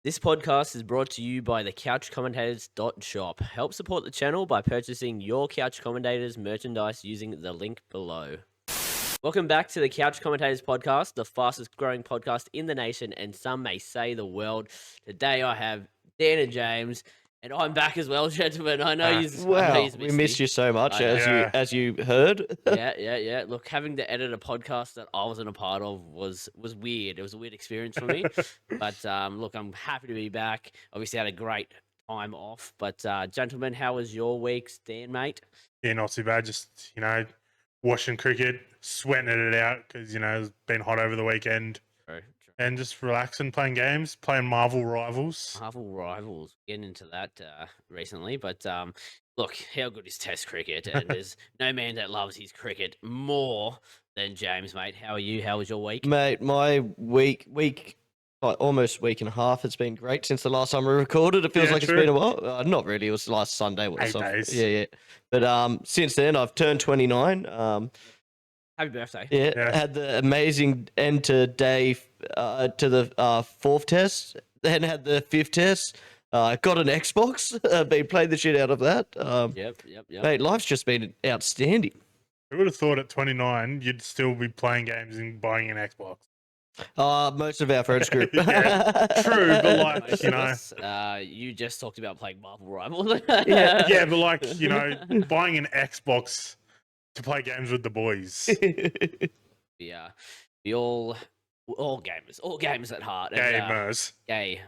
This podcast is brought to you by the couchcommentators.shop. Help support the channel by purchasing your Couch Commentators merchandise using the link below. Welcome back to the Couch Commentators podcast, the fastest growing podcast in the nation, and some may say the world. Today I have Dan and James, and I'm back as well, gentlemen. I know you Wow, we missed missed me. you so much, I know. as you heard. Yeah. Look, having to edit a podcast that I wasn't a part of was weird. It was a weird experience for me. But look, I'm happy to be back. Obviously, had a great time off. But gentlemen, how was your week, Dan, mate? Yeah, not too bad. Just, watching cricket, sweating it out because, it's been hot over the weekend. True. And just relaxing, playing games, playing Marvel Rivals. Marvel Rivals, getting into that recently. But look, how good is Test cricket? And there's no man that loves his cricket more than James, mate. How are you? How was your week? Mate, my almost week and a half, it's been great since the last time we recorded. It feels Yeah, like true. it's been a while. Not really, it was last Sunday. 8 days. Yeah. But since then, I've turned 29. Happy birthday. Yeah, had the amazing end to day to the fourth test, then had the fifth test. Got an Xbox, been playing the shit out of that. Yep. Mate, life's just been outstanding. Who would have thought at 29 you'd still be playing games and buying an Xbox? Most of our friends group. Yeah, true, but like, Most of us, you just talked about playing Marvel Rivals. Yeah, but like, buying an Xbox to play games with the boys. Yeah, we all gamers at heart. Gamers. Gay.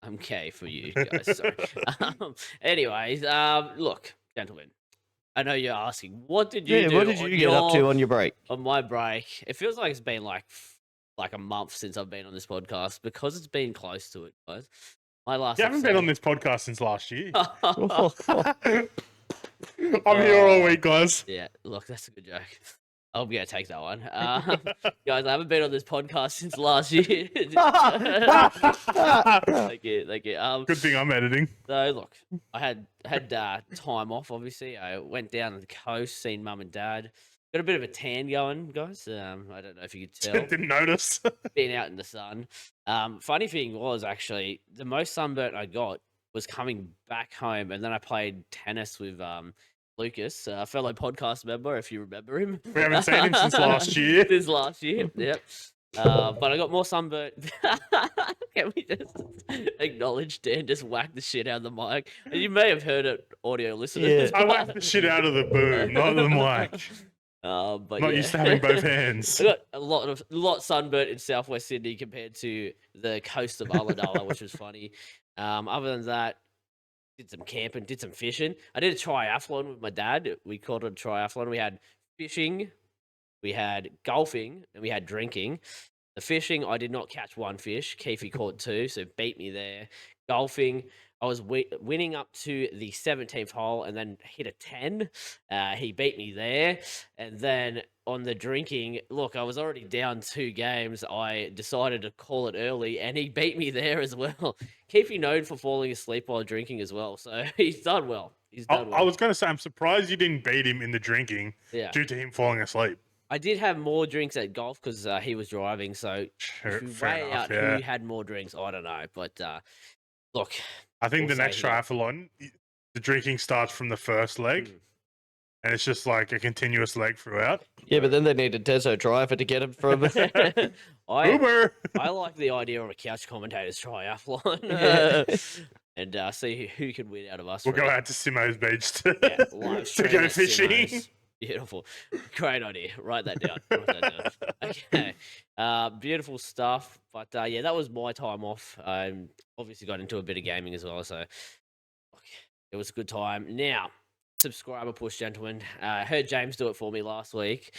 I'm gay for you guys. Sorry. Anyways, look, gentlemen, I know you're asking, what did you do? What did you get up to on your break? On my break, it feels like it's been like a month since I've been on this podcast because it's been close to it, guys. My last. You haven't been on this podcast since last year. episode- I'm here all week, guys. Yeah, look, that's a good joke. I'm gonna take that one, guys. I haven't been on this podcast since last year. Thank you. Good thing I'm editing. So look, I had time off. Obviously, I went down to the coast, seen mum and dad. Got a bit of a tan going, guys. I don't know if you could tell. Didn't notice. Being out in the sun. Funny thing was actually the most sunburnt I got was coming back home, and then I played tennis with Lucas, a fellow podcast member, if you remember him. We haven't seen him since last year. Since last year, yep. But I got more sunburnt. Can we just acknowledge Dan just whacked the shit out of the mic? And you may have heard it, audio listeners. I whacked the shit out of the boom, not the mic. But Not used to having both hands. I got a lot sunburnt in southwest Sydney compared to the coast of Ulladulla, which was funny. Other than that, did some camping, did some fishing. I did a triathlon with my dad. We called it a triathlon. We had fishing, we had golfing, and we had drinking. The fishing, I did not catch one fish. Keefe caught two, so beat me there. Golfing, I was winning up to the 17th hole and then hit a 10. He beat me there. And then on the drinking, look, I was already down 2 games. I decided to call it early, and he beat me there as well. Keefe known for falling asleep while drinking as well, so he's done well. I was going to say, I'm surprised you didn't beat him in the drinking due to him falling asleep. I did have more drinks at golf because he was driving, so if you weigh out who had more drinks, I don't know. But look, I think the next triathlon, the drinking starts from the first leg, and it's just like a continuous leg throughout. Yeah, but then they need a Teso driver to get him from. Uber! I like the idea of a couch commentators triathlon. And see who can win out of us. We'll go out to Simo's Beach to go fishing. Beautiful. Great idea. Write that down. Okay. Beautiful stuff. But yeah, that was my time off. I obviously got into a bit of gaming as well. So look, it was a good time. Now, subscriber push, gentlemen. I heard James do it for me last week.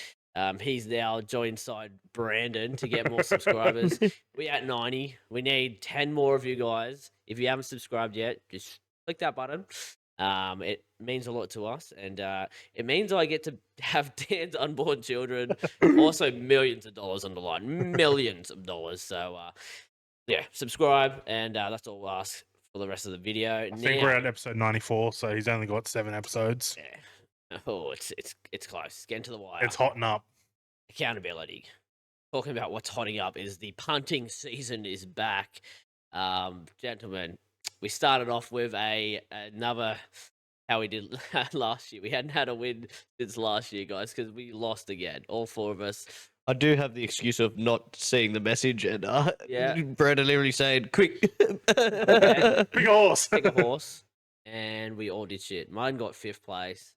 He's now joined side Brandon to get more subscribers. We're at 90. We need 10 more of you guys. If you haven't subscribed yet, just click that button. It means a lot to us, and it means I get to have Dan's unborn children, also millions of dollars on the line, millions of dollars. So, yeah, subscribe, and that's all we'll ask for the rest of the video. I think we're at episode 94, so he's only got 7 episodes. Yeah. Oh, it's close. It's getting to the wire. It's hotting up. Accountability. Talking about what's hotting up is the punting season is back. Gentlemen, we started off with another how we did last year. We hadn't had a win since last year, guys, because we lost again. All 4 of us. I do have the excuse of not seeing the message and Yeah. Brandon literally saying, "Quick, Okay. Pick a horse. Pick a horse, and we all did shit. Mine got 5th place.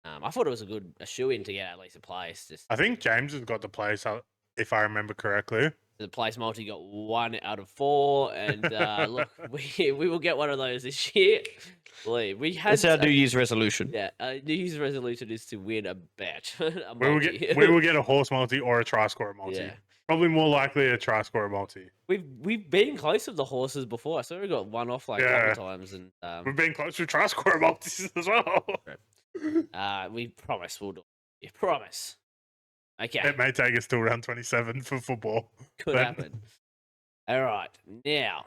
I thought it was a shoe-in to get at least a place. Just I think James has got the place, if I remember correctly. the place multi got 1 out of 4, and look, we will get one of those this year. Believe we had. that's our New Year's resolution." Yeah, New Year's resolution is to win a bet. A We will multi. get a horse multi or a try scorer multi. Yeah. Probably more likely a try scorer multi. We've been close with the horses before. I saw we got one off like a Yeah. couple times, and We've been close to try scorer multis as well. we promise we'll do it. Promise. Okay, It may take us till round 27 for football. could but- happen. All right, now,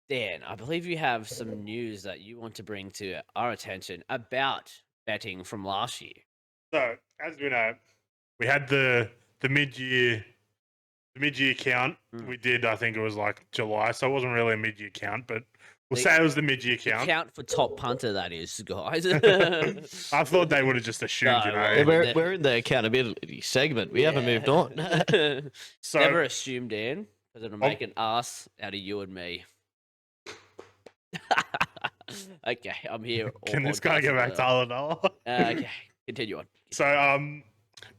Dan, I believe you have some news that you want to bring to our attention about betting from last year. So, as we know, we had the mid-year count. Mm. We did, I think it was like July, so it wasn't really a mid-year count, but we'll The- say it was the mid-year The count. count for top punter, that is, guys. I thought they would have just assumed, No, you know. well, Yeah, Yeah. we're in the accountability segment. We haven't moved on. So, Never assume, Dan, because it'll make an ass out of you and me. Okay, I'm here. all can this guy podcast get back for- to Aladala? Okay, continue on. So,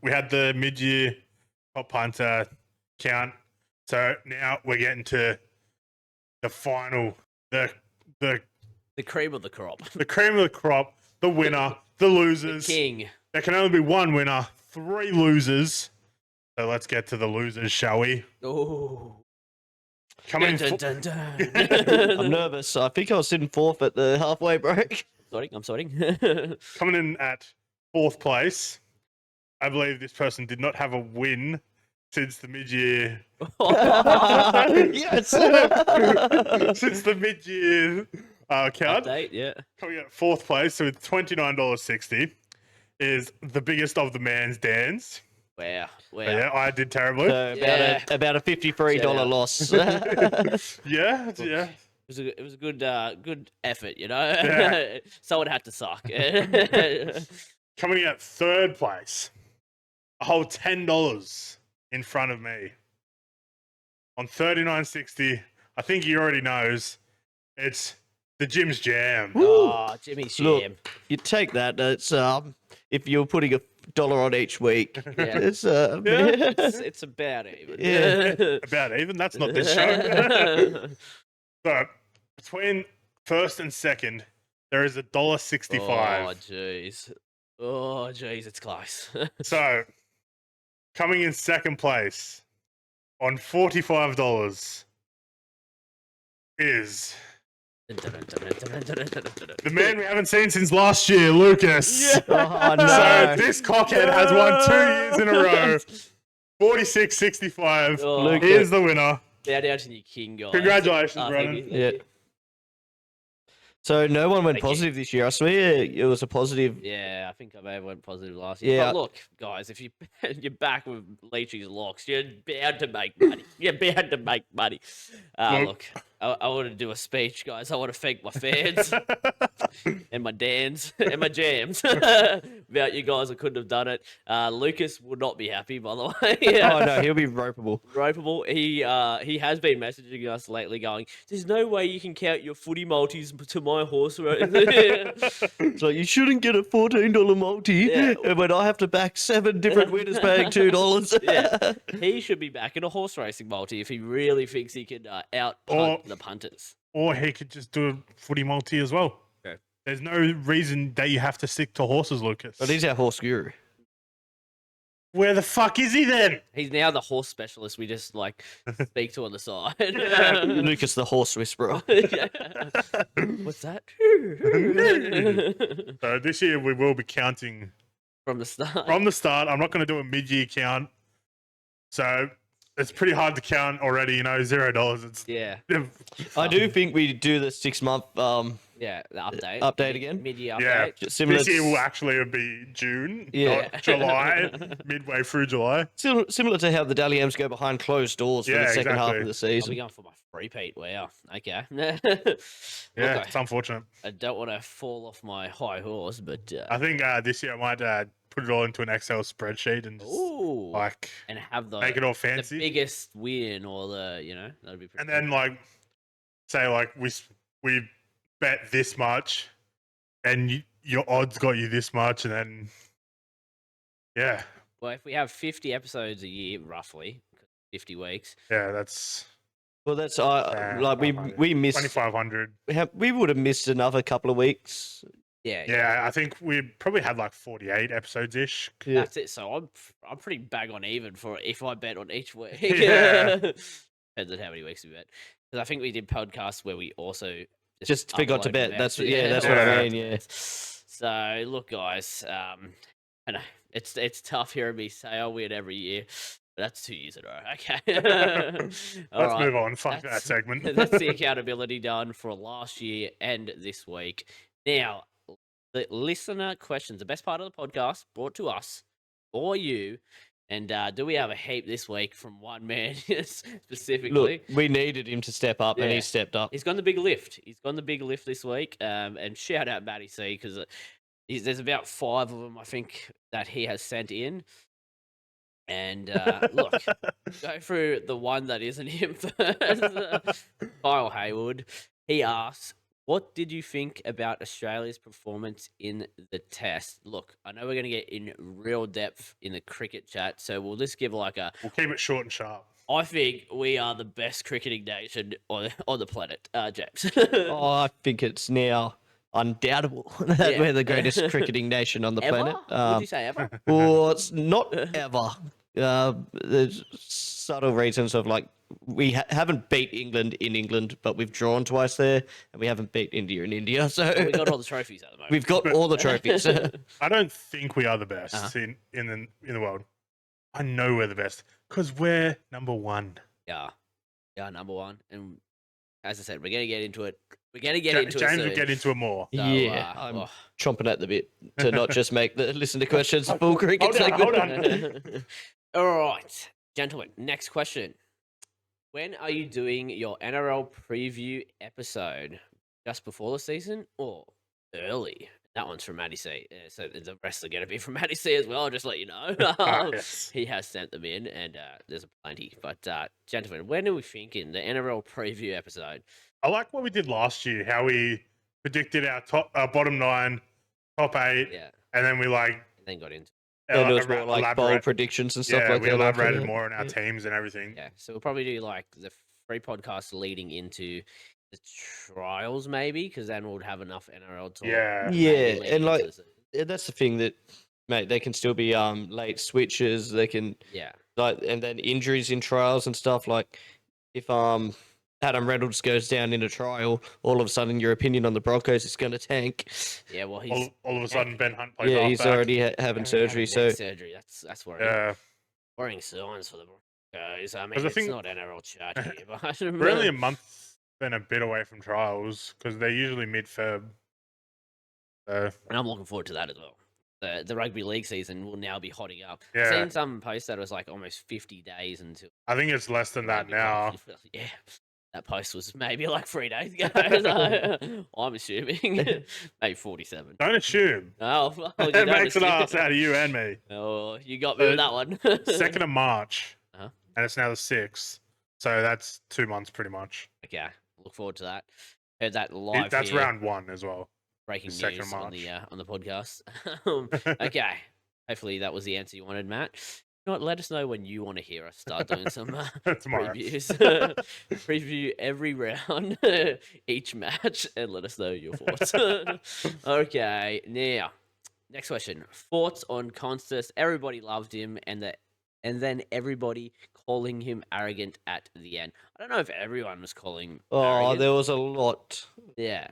we had the mid-year top punter count. So now we're getting to the final, the The cream of the crop. the cream of the crop, the winner, the The losers. king. There can only be one winner, 3 losers. So let's get to the losers, shall we? Oh. Coming Dun, in, dun, fo- dun, I'm dun. nervous. I think I was sitting 4th at the halfway break. I'm sorry. coming in at 4th place. I believe this person did not have a win since the mid-year. Yes. Since the mid-year count. Update, yeah. Coming in at 4th place, so with $29.60, is the biggest of the man's Dan's. Wow. So, yeah, I did terribly. So about a $53 Shout out. loss. Yeah. It was a good effort, you know. Yeah. Someone had to suck. Coming in at 3rd place, a whole $10 in front of me. On $39.60, I think he already knows, it's the Jim's Jam. Oh, Jimmy's Look, Jam. you take that. It's if you're putting $1 on each week, Yeah. it's It's about even. Yeah. About even, that's not this show. So, between 1st and 2nd, there is $1.65. Oh, jeez. Oh, jeez, it's close. So, coming in 2nd place on $45 is the man we haven't seen since last year, Lucas. Oh, no. So, this cockhead has won 2 years in a row. 46.65. Oh, Luke- He is the winner. bow down to your king, guys. Congratulations, Oh, Brennan. thank you. Yeah. So no one went Thank you. positive this year. I swear it was a positive. Yeah, I think I may have went positive last year. Yeah. But look, guys, if you're back with Leachy's locks, you're bound to make money. You're bound to make money. Look, I want to do a speech, guys. I want to thank my fans and my Dans and my Jams. Without you guys, I couldn't have done it. Lucas would not be happy, by the way. Oh no, he'll be ropeable. Ropeable. He has been messaging us lately, going, "There's no way you can count your footy multis to my horse race." So you shouldn't get a $14 multi, Yeah. and when I have to back 7 different winners paying $2. Yeah. He should be back in a horse racing multi if he really thinks he can out punt the punters. Or he could just do a footy multi as well. Okay. There's no reason that you have to stick to horses, Lucas. But he's our horse guru. Where the fuck is he then? He's now the horse specialist we just like speak to on the side. Lucas, the horse whisperer. Yeah. What's that? So this year we will be counting From the start. from the start. I'm not going to do a mid-year count. So it's pretty hard to count already, $0. It's Yeah. I do think we do the 6-month Yeah, the update. Update again? Mid-year Yeah. update. Just similar, This year will actually be June, Yeah. not July, midway through July. similar to how the Dally M's go behind closed doors for Yeah, the second half exactly. of the I'll season. be going for my repeat. Wow. Okay. Yeah, Look, it's unfortunate. I don't want to fall off my high horse, but I think this year I might put it all into an Excel spreadsheet and just ooh, like and have make it all the fancy. biggest win or that'd be pretty. And then like say like we bet this much, and your odds got you this much, and then yeah, well, if we have 50 episodes a year, roughly 50 weeks. that's Well, that's like we missed 2,500. we would have missed another couple of weeks. Yeah, Yeah, I think we probably had like 48 episodes ish. Yeah. That's it. So I'm pretty bang on even for if I bet on each week. Yeah. Depends on how many weeks we bet. Because I think we did podcasts where we also Just forgot to upload bet. them That's out. that's what I mean. Yeah. So look, guys, I know it's tough hearing me say I win every year. But that's 2 years in a row. Okay. Let's move on. Fuck that That's- segment. That's the accountability done for last year and this week. Now, the listener questions, the best part of the podcast, brought to us for you. And do we have a heap this week from one man specifically? Look, we needed him to step up, and Yeah. he stepped up. He's gone the big lift. He's gone the big lift this week. And shout out Matty C because there's about 5 of them, I think, that he has sent in. And look, go through the one that isn't him first. Kyle Haywood. He asks, what did you think about Australia's performance in the test? Look, I know we're going to get in real depth in the cricket chat, so we'll just give like a. We'll keep it short and sharp. I think we are the best cricketing nation on the planet, James. Oh, I think it's now undoubtable that Yeah. we're the greatest cricketing nation on the Ever? planet. Would you say ever? Well, it's not ever. There's subtle reasons of like we haven't beat England in England, but we've drawn twice there, and we haven't beat India in India. So We got all the trophies at the moment. we've got all the trophies. I don't think we are the best Uh-huh. in the world. I know we're the best because we're number one. Yeah, number one. And as I said, we're going to get into it. We're going to get into James it will soon. get into it more. So, Yeah, I'm oh. chomping at the bit to not just make the listen to questions full cricket Hold on, segment. hold on. All right, gentlemen. Next question. When are you doing your NRL preview episode? Just before the season or early? That one's from Matty C. So the rest are going to be from Matty C as well. I'll just let you know. Yes. He has sent them in, and there's plenty. But gentlemen, when are we thinking the NRL preview episode? I like what we did last year. How we predicted our bottom 9, top 8, Yeah, and then we like and then got into. And it was more like bold elaborate- predictions and stuff yeah, like we that. elaborated Yeah. more on our Yeah. teams and everything. Yeah, so we'll probably do like the free podcast leading into the trials, maybe, because then we'll have enough NRL talk. Yeah. maybe Yeah, leading and into like the season. yeah, that's the thing that, mate, they can still be late switches. They can Yeah, like, and then injuries in trials and stuff. Like if Adam Reynolds goes down in a trial, all of a sudden your opinion on the Broncos is going to tank. yeah. Well, he's All of a sudden, Ben Hunt plays Yeah, he's halfback. already having surgery. neck So surgery. That's worrying. Yeah. Worrying signs for the Broncos. I mean, 'Cause I it's think- not NRL chat here, but We're only a month and a bit away from trials because they're usually mid-Feb. So, and I'm looking forward to that as well. The rugby league season will now be hotting up. I've Yeah. seen some posts that it was like almost 50 days until. I think it's less than that rugby now. league. Yeah, that post was maybe like 3 days ago. So I'm assuming maybe 47. Don't assume. Oh, well, you It don't makes an assume. ass out of you and me. Oh, you got me with that one. 2nd of March, Uh-huh. and it's now the 6th. So that's 2 months pretty much. Okay, look forward to that. Heard that live. That's here. round 1 as well. Breaking the 2nd of news on the March. podcast. Okay, hopefully that was the answer you wanted, Matt. You know what, let us know when you want to hear us start doing some Tomorrow. previews. Preview every round, each match, and let us know your thoughts. Okay, now next question: thoughts on Constas? Everybody loved him, and then everybody calling him arrogant at the end. I don't know if everyone was calling him oh, arrogant. there was a lot. Yeah.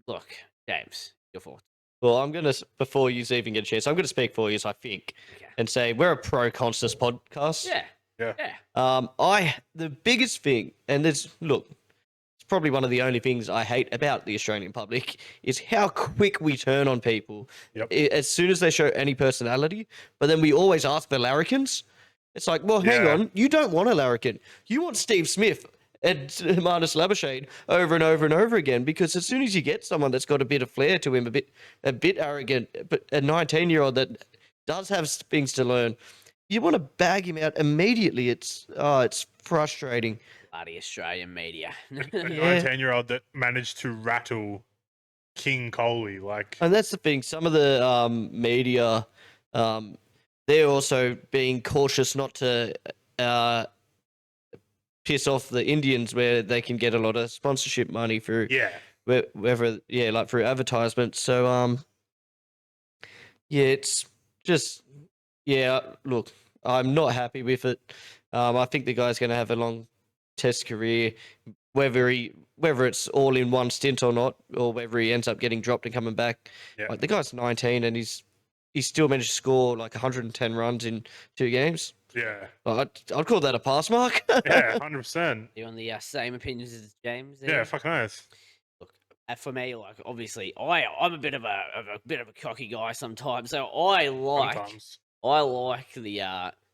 Look, James, your thoughts. Well, I'm gonna before you even get a chance, I'm gonna speak for you, I think, Okay. and say we're a pro Constas podcast. Yeah. Yeah. Yeah. The biggest thing, and there's look, probably one of the only things I hate about the Australian public is how quick we turn on people Yep. as soon as they show any personality. But then we always ask for larrikins. It's like, well, hang Yeah. on, you don't want a larrikin. You want Steve Smith and Marnus Labuschagne over and over and over again, because as soon as you get someone that's got a bit of flair to him, a bit arrogant, but a 19-year-old that does have things to learn, you want to bag him out immediately. It's frustrating. Bloody Australian media. A 19-year-old that managed to rattle King Coley. Like, And that's the thing. Some of the media, they're also being cautious not to piss off the Indians, where they can get a lot of sponsorship money through yeah. wherever, like through advertisements. So it's just, look, I'm not happy with it. I think the guy's going to have a long Test career, whether it's all in one stint or not, or whether he ends up getting dropped and coming back. Yeah. Like, the guy's 19 and he's still managed to score like 110 runs in 2 games. Yeah. I'd call that a pass mark. Yeah, 100%. You on the same opinions as James? Yeah, fucking nice. Look, for me, like, obviously, I'm a bit of a cocky guy sometimes, so I like Sometimes.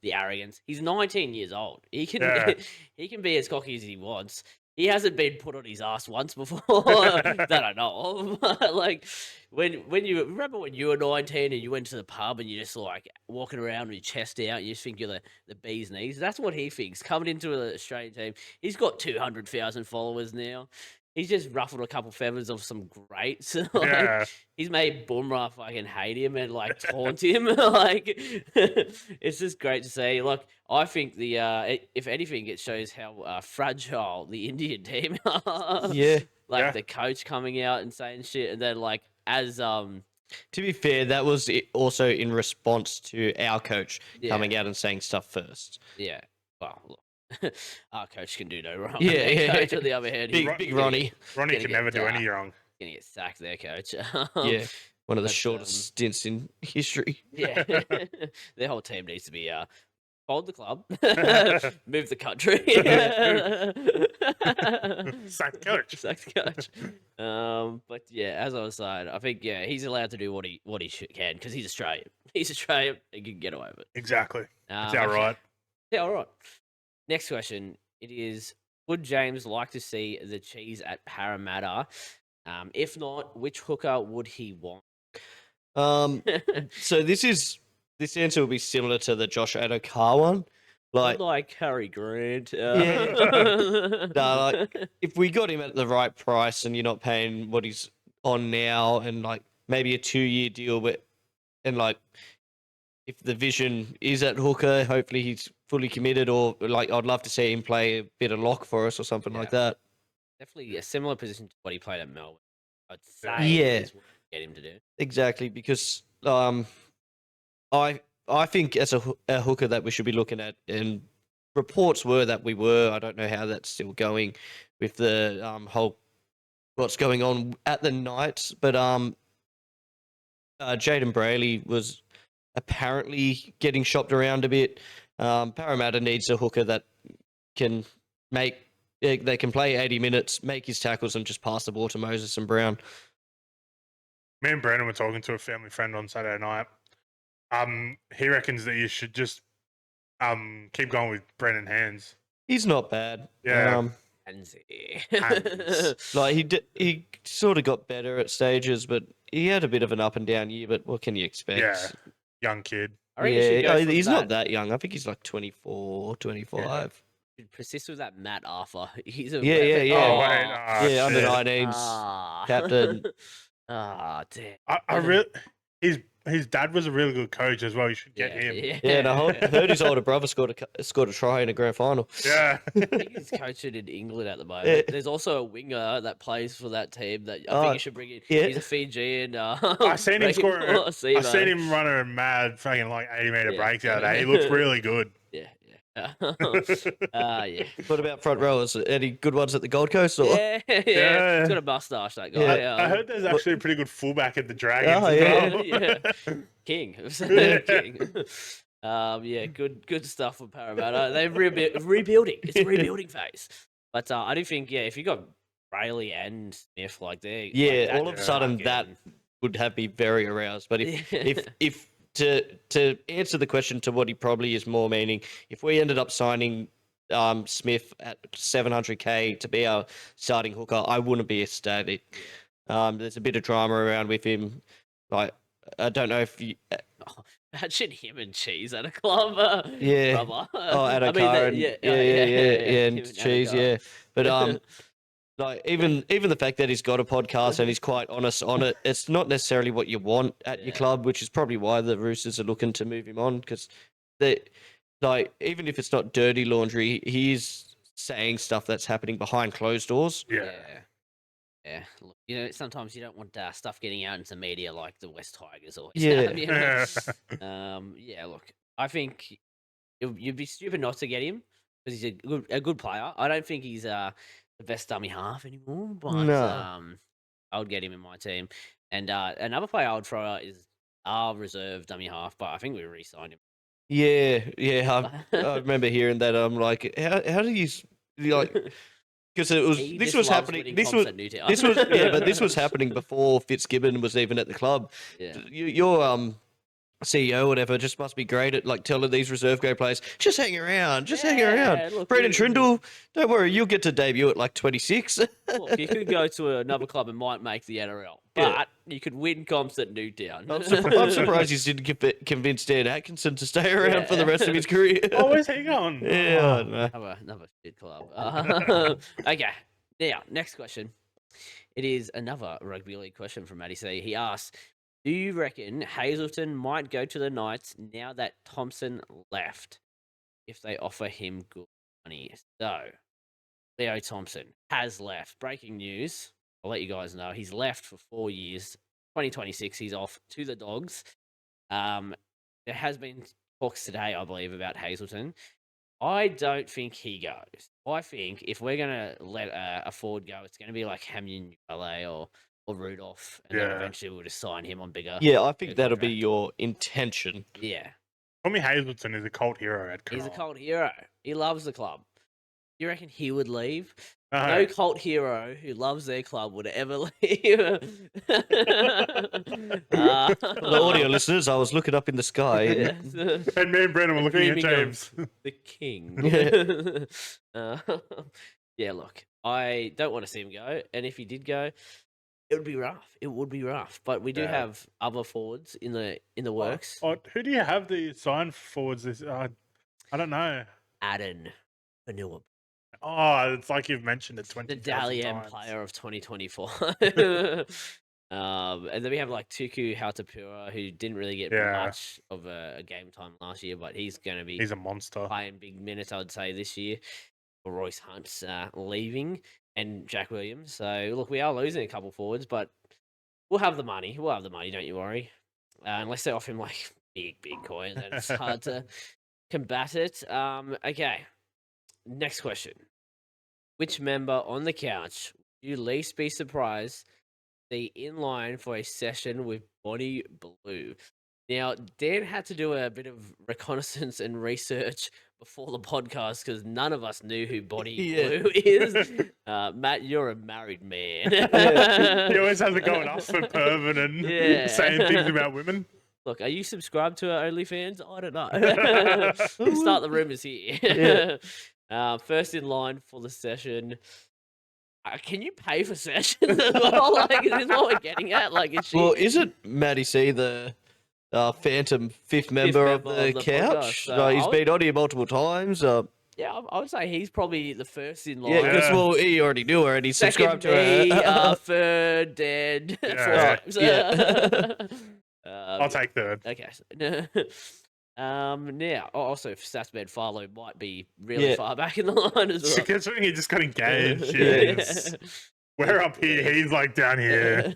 the arrogance. He's 19 years old. He can Yeah. he can be as cocky as he wants. He hasn't been put on his ass once before that I know of. Like, when you remember when you were 19 and you went to the pub and you're just like walking around with your chest out, and you just think you're the bee's knees. That's what he thinks. Coming into the Australian team, he's got 200,000 followers now. He's just ruffled a couple feathers of some greats. Like, Yeah. he's made Bumrah fucking hate him and like taunt him. Like, it's just great to see. Like, I think if anything, it shows how fragile the Indian team are. Yeah. Like, Yeah. the coach coming out and saying shit, and then like as To be fair, that was also in response to our coach coming out and saying stuff first. yeah. Well, look, our coach can do no wrong. Yeah, Their yeah. coach, on the other hand, Big Ronnie. Ronnie Gonna can get never do dark. any wrong. gonna get sacked. Their coach. Yeah. One of the but, shortest stints in history. Yeah, their whole team needs to be fold the club, move the country, Sack the coach. sack the coach. But yeah, as I was saying, I think he's allowed to do what he can, because he's Australian. He's Australian. He can get away with it. Exactly. It's Okay. outright. Yeah, all right. Next question. It is: would James like to see the cheese at Parramatta? If not, which hooker would he want? So this answer will be similar to the Josh Adokar one. Like Harry Grant. Yeah. No, like, if we got him at the right price and you're not paying what he's on now, and like maybe a 2-year deal, and like if the vision is at hooker, hopefully he's fully committed, or like I'd love to see him play a bit of lock for us or something like that. Definitely a similar position to what he played at Melbourne. I'd say Yeah. is what we get him to do. Exactly, because I think as a hooker that we should be looking at, and reports were that we were. I don't know how that's still going with the whole what's going on at the Knights, but Jaden Brayley was apparently getting shopped around a bit. Parramatta needs a hooker that can they can play 80 minutes, make his tackles, and just pass the ball to Moses and Brown. Me and Brandon were talking to a family friend on Saturday night. He reckons that you should just keep going with Brendan Hands. He's not bad. Yeah. Pansy. Hands. Like he sort of got better at stages, but he had a bit of an up and down year. But what can you expect? Yeah. Young kid. I reckon you should go from he's not that young. I think he's like 24, 25. should persist with that Matt Arthur. He's a Yeah, weapon. yeah. Oh, Oh, wait. Yeah, under shit. 19s ah. captain. Ah, damn. I really, his dad was a really good coach as well. You should get him. Yeah. Yeah, and I heard his older brother scored a try in a grand final. Yeah. I think he's coaching in England at the moment. Yeah. There's also a winger that plays for that team that I Oh, think you should bring in. yeah. He's a Fijian. I seen him score. I Seaman. seen him running a mad fucking like 80-meter Yeah. break the other day. He looks really good. Yeah, yeah. Yeah. What about front rowers? Any good ones at the Gold Coast? Or? Yeah, yeah. Yeah. He's got a mustache, that guy. Yeah. I heard there's actually a pretty good fullback at the Dragons. Oh, as yeah. well. King. Yeah. King. Yeah, good stuff for Parramatta. They're rebuilding. It's a rebuilding phase. But I do think, if you got Rayleigh and Smith, like they're Yeah, like, all of a sudden that would have me very aroused. But if to answer the question to what he probably is more meaning, if we ended up signing Smith at 700k to be our starting hooker, I wouldn't be ecstatic. There's a bit of drama around with him. Like, I don't know if you. Imagine him and Cheese at a club, Yeah. brother. Oh, at a car and yeah, him and and cheese, Addo yeah. But Carr. like even the fact that he's got a podcast and he's quite honest on it, it's not necessarily what you want at your Yeah. club, which is probably why the Roosters are looking to move him on because they like even if it's not dirty laundry, he is saying stuff that's happening behind closed doors. Yeah. Yeah, look, sometimes you don't want stuff getting out into media like the West Tigers always Yeah. have. Yeah, look, I think you'd be stupid not to get him because he's a good player. I don't think he's the best dummy half anymore, but No. I would get him in my team. And another player I would throw out is our reserve dummy half, but I think we re-signed him. Yeah. I remember hearing that. I'm like, how do you like? Because He this just was loves happening. winning This comps was at Newtown. but this was happening before Fitzgibbon was even at the club. Yeah. Your CEO or whatever just must be great at like telling these reserve grade players just hang around, hang around. Look, Braden Trindle, don't worry, you'll get to debut at like 26. Look, you could go to another club and might make the NRL, but Yeah. you could win comps at Newtown. I'm surprised he didn't convince Dan Atkinson to stay around for the rest of his career. Oh, where's he going? Yeah, I don't know. Another shit club. Okay, now next question. It is another rugby league question from Matty C. He asks, "Do you reckon Hazelton might go to the Knights now that Thompson left? If they offer him good money?" So, Leo Thompson has left. Breaking news. I'll let you guys know. He's left for 4 years. 2026, he's off to the Dogs. There has been talks today, I believe, about Hazelton. I don't think he goes. I think if we're going to let a forward go, it's going to be like Hamilton LA or Rudolph, and then Yeah. eventually we'll just sign him on bigger. Yeah, I think bigger that'll be contract. your intention. Yeah. Tommy Hazelton is a cult hero at He's a Carl. cult hero. He loves the club. You reckon he would leave? No No. cult hero who loves their club would ever leave. For the audio listeners, I was looking up in the sky. And, Yes. And me and Brandon were looking at Dreaming of James. the king. Yeah. Yeah, look, I don't want to see him go, and if he did go, it would be rough. It would be rough, but we do Yeah. have other forwards in the works. Oh, who do you have the sign forwards? This I don't know. Aden Vanilla, Oh, it's like you've mentioned it 20 the Dalian player of 2024. And then we have like Tuku Hautapura, who didn't really get Yeah. much of a game time last year, but he's going to be He's a monster. playing big minutes, I would say, this year. Royce Hunt's leaving and Jack Williams. So, look, we are losing a couple forwards, but we'll have the money. We'll have the money, don't you worry. Unless they offer him like big coin, then it's hard to combat it. Okay, next question. Which member on the couch would you least be surprised to see in line for a session with Bonnie Blue? Now, Dan had to do a bit of reconnaissance and research before the podcast because none of us knew who Bonnie Yeah. Blue is. Matt, you're a married man. He always has it going off for Pervin and Yeah. saying things about women. Look, are you subscribed to her OnlyFans? I don't know. Start the rumors here. Yeah. First in line for the session. Can you pay for sessions as well? Like, is this what we're getting at? Like, is she? Well, isn't Matty C the phantom fifth member of member the of the couch? podcast, so He's I would- been on here multiple times. Yeah, I would say he's probably the first in line. Yeah, because Yeah. well, he already knew her and he Second subscribed to me, her. third, dead, Yeah. 4 times. Yeah. I'll take third. Okay. Now, also, Statsbed Farlow might be really Yeah. far back in the line as well. Considering he just got engaged. Yeah. Jeez. We're up here. He's like down here.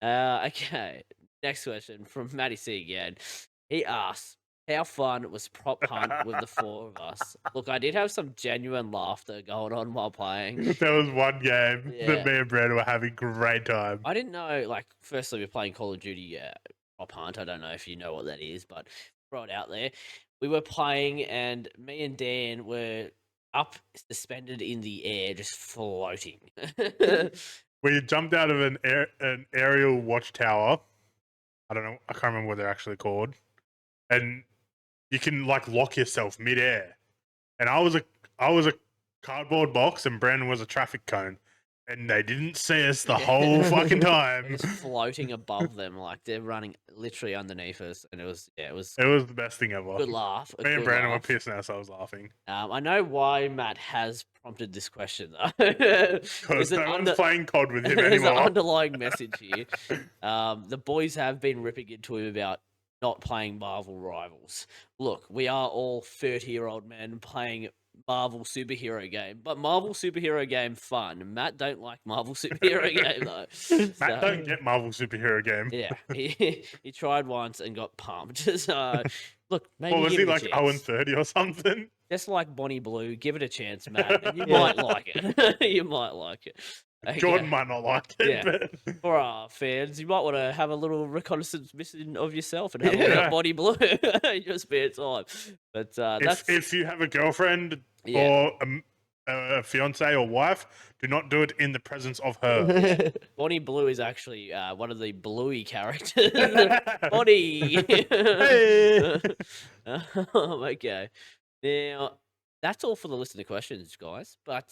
Okay. Next question from Matty C again. He asks, "How fun was prop hunt with the 4 of us?" Look, I did have some genuine laughter going on while playing. There was one game Yeah. that me and Brandon were having a great time. I didn't know, like, firstly, we're playing Call of Duty prop hunt. I don't know if you know what that is, but throw it out there. We were playing, and me and Dan were up suspended in the air, just floating. We jumped out of an aerial watchtower. I don't know. I can't remember what they're actually called. And you can like lock yourself midair. And I was a cardboard box, and Brandon was a traffic cone, and they didn't see us the whole fucking We're time. just floating above them, like they're running literally underneath us, and it was It was the best thing ever. good laugh. Me and Brandon were pissing ourselves laughing. I know why Matt has prompted this question though. Because no one's playing COD with him There's an anymore. underlying message here. The boys have been ripping into him about not playing Marvel Rivals. Look, we are all 30-year-old men playing Marvel superhero game, but Marvel superhero game fun. Matt don't like Marvel superhero game though. Matt don't get Marvel superhero game. Yeah, he tried once and got pumped. So look, maybe What was give he it a like chance. 0-30 or something? Just like Bonnie Blue, give it a chance, Matt, and you might like it. You might like it. Okay. Jordan might not like it, Yeah. but For our fans, you might want to have a little reconnaissance mission of yourself and have a look Yeah. at Bonnie Blue in your spare time. But that's if you have a girlfriend Yeah. or a fiance or wife, do not do it in the presence of her. Bonnie Blue is actually one of the Bluey characters. Bonnie. Hey. Okay. Now that's all for the listener questions, guys. But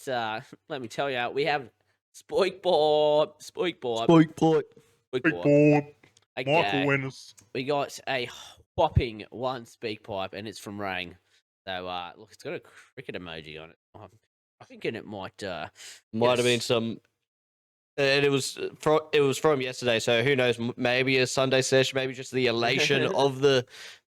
let me tell you, we have Spoik Board. Spoik point. Big board. Michael Okay. Winners. We got a whopping one speak pipe, and it's from Rang. So look, it's got a cricket emoji on it. I'm thinking it might Might have been yes. some. And it was from yesterday, so who knows? Maybe a Sunday session, maybe just the elation of the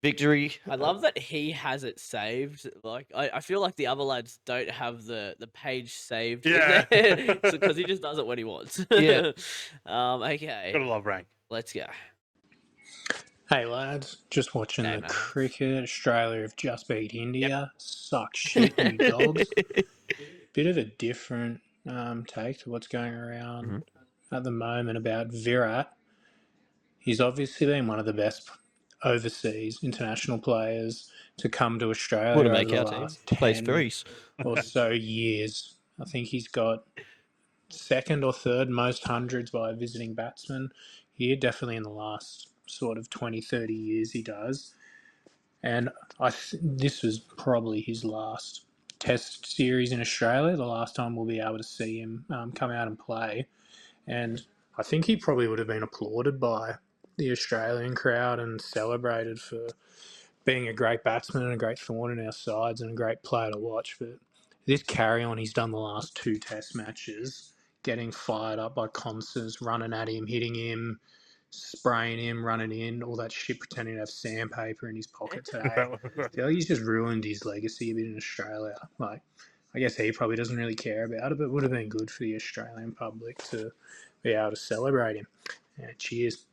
victory. I love that he has it saved. Like I feel like the other lads don't have the page saved. Yeah. Because he just does it when he wants. Yeah. Okay. Gotta love rank. Let's go. Hey lads, just watching Hey, the mate. cricket. Australia have just beat India. Suck shit, you dogs. Bit of a different take to what's going around at the moment about Virat. He's obviously been one of the best overseas international players to come to Australia Wouldn't over make the our team. last Plays 10 threes. or so years. I think he's got second or third most hundreds by a visiting batsman here, definitely in the last sort of 20, 30 years he does. And this was probably his last test series in Australia, the last time we'll be able to see him come out and play. And I think he probably would have been applauded by the Australian crowd and celebrated for being a great batsman and a great thorn in our sides and a great player to watch. But this carry on he's done the last two test matches, getting fired up by concerts, running at him, hitting him, spraying him, running in, all that shit, pretending to have sandpaper in his pocket today. I feel like he's just ruined his legacy a bit in Australia. Like, I guess he probably doesn't really care about it, but it would have been good for the Australian public to be able to celebrate him. Yeah, cheers.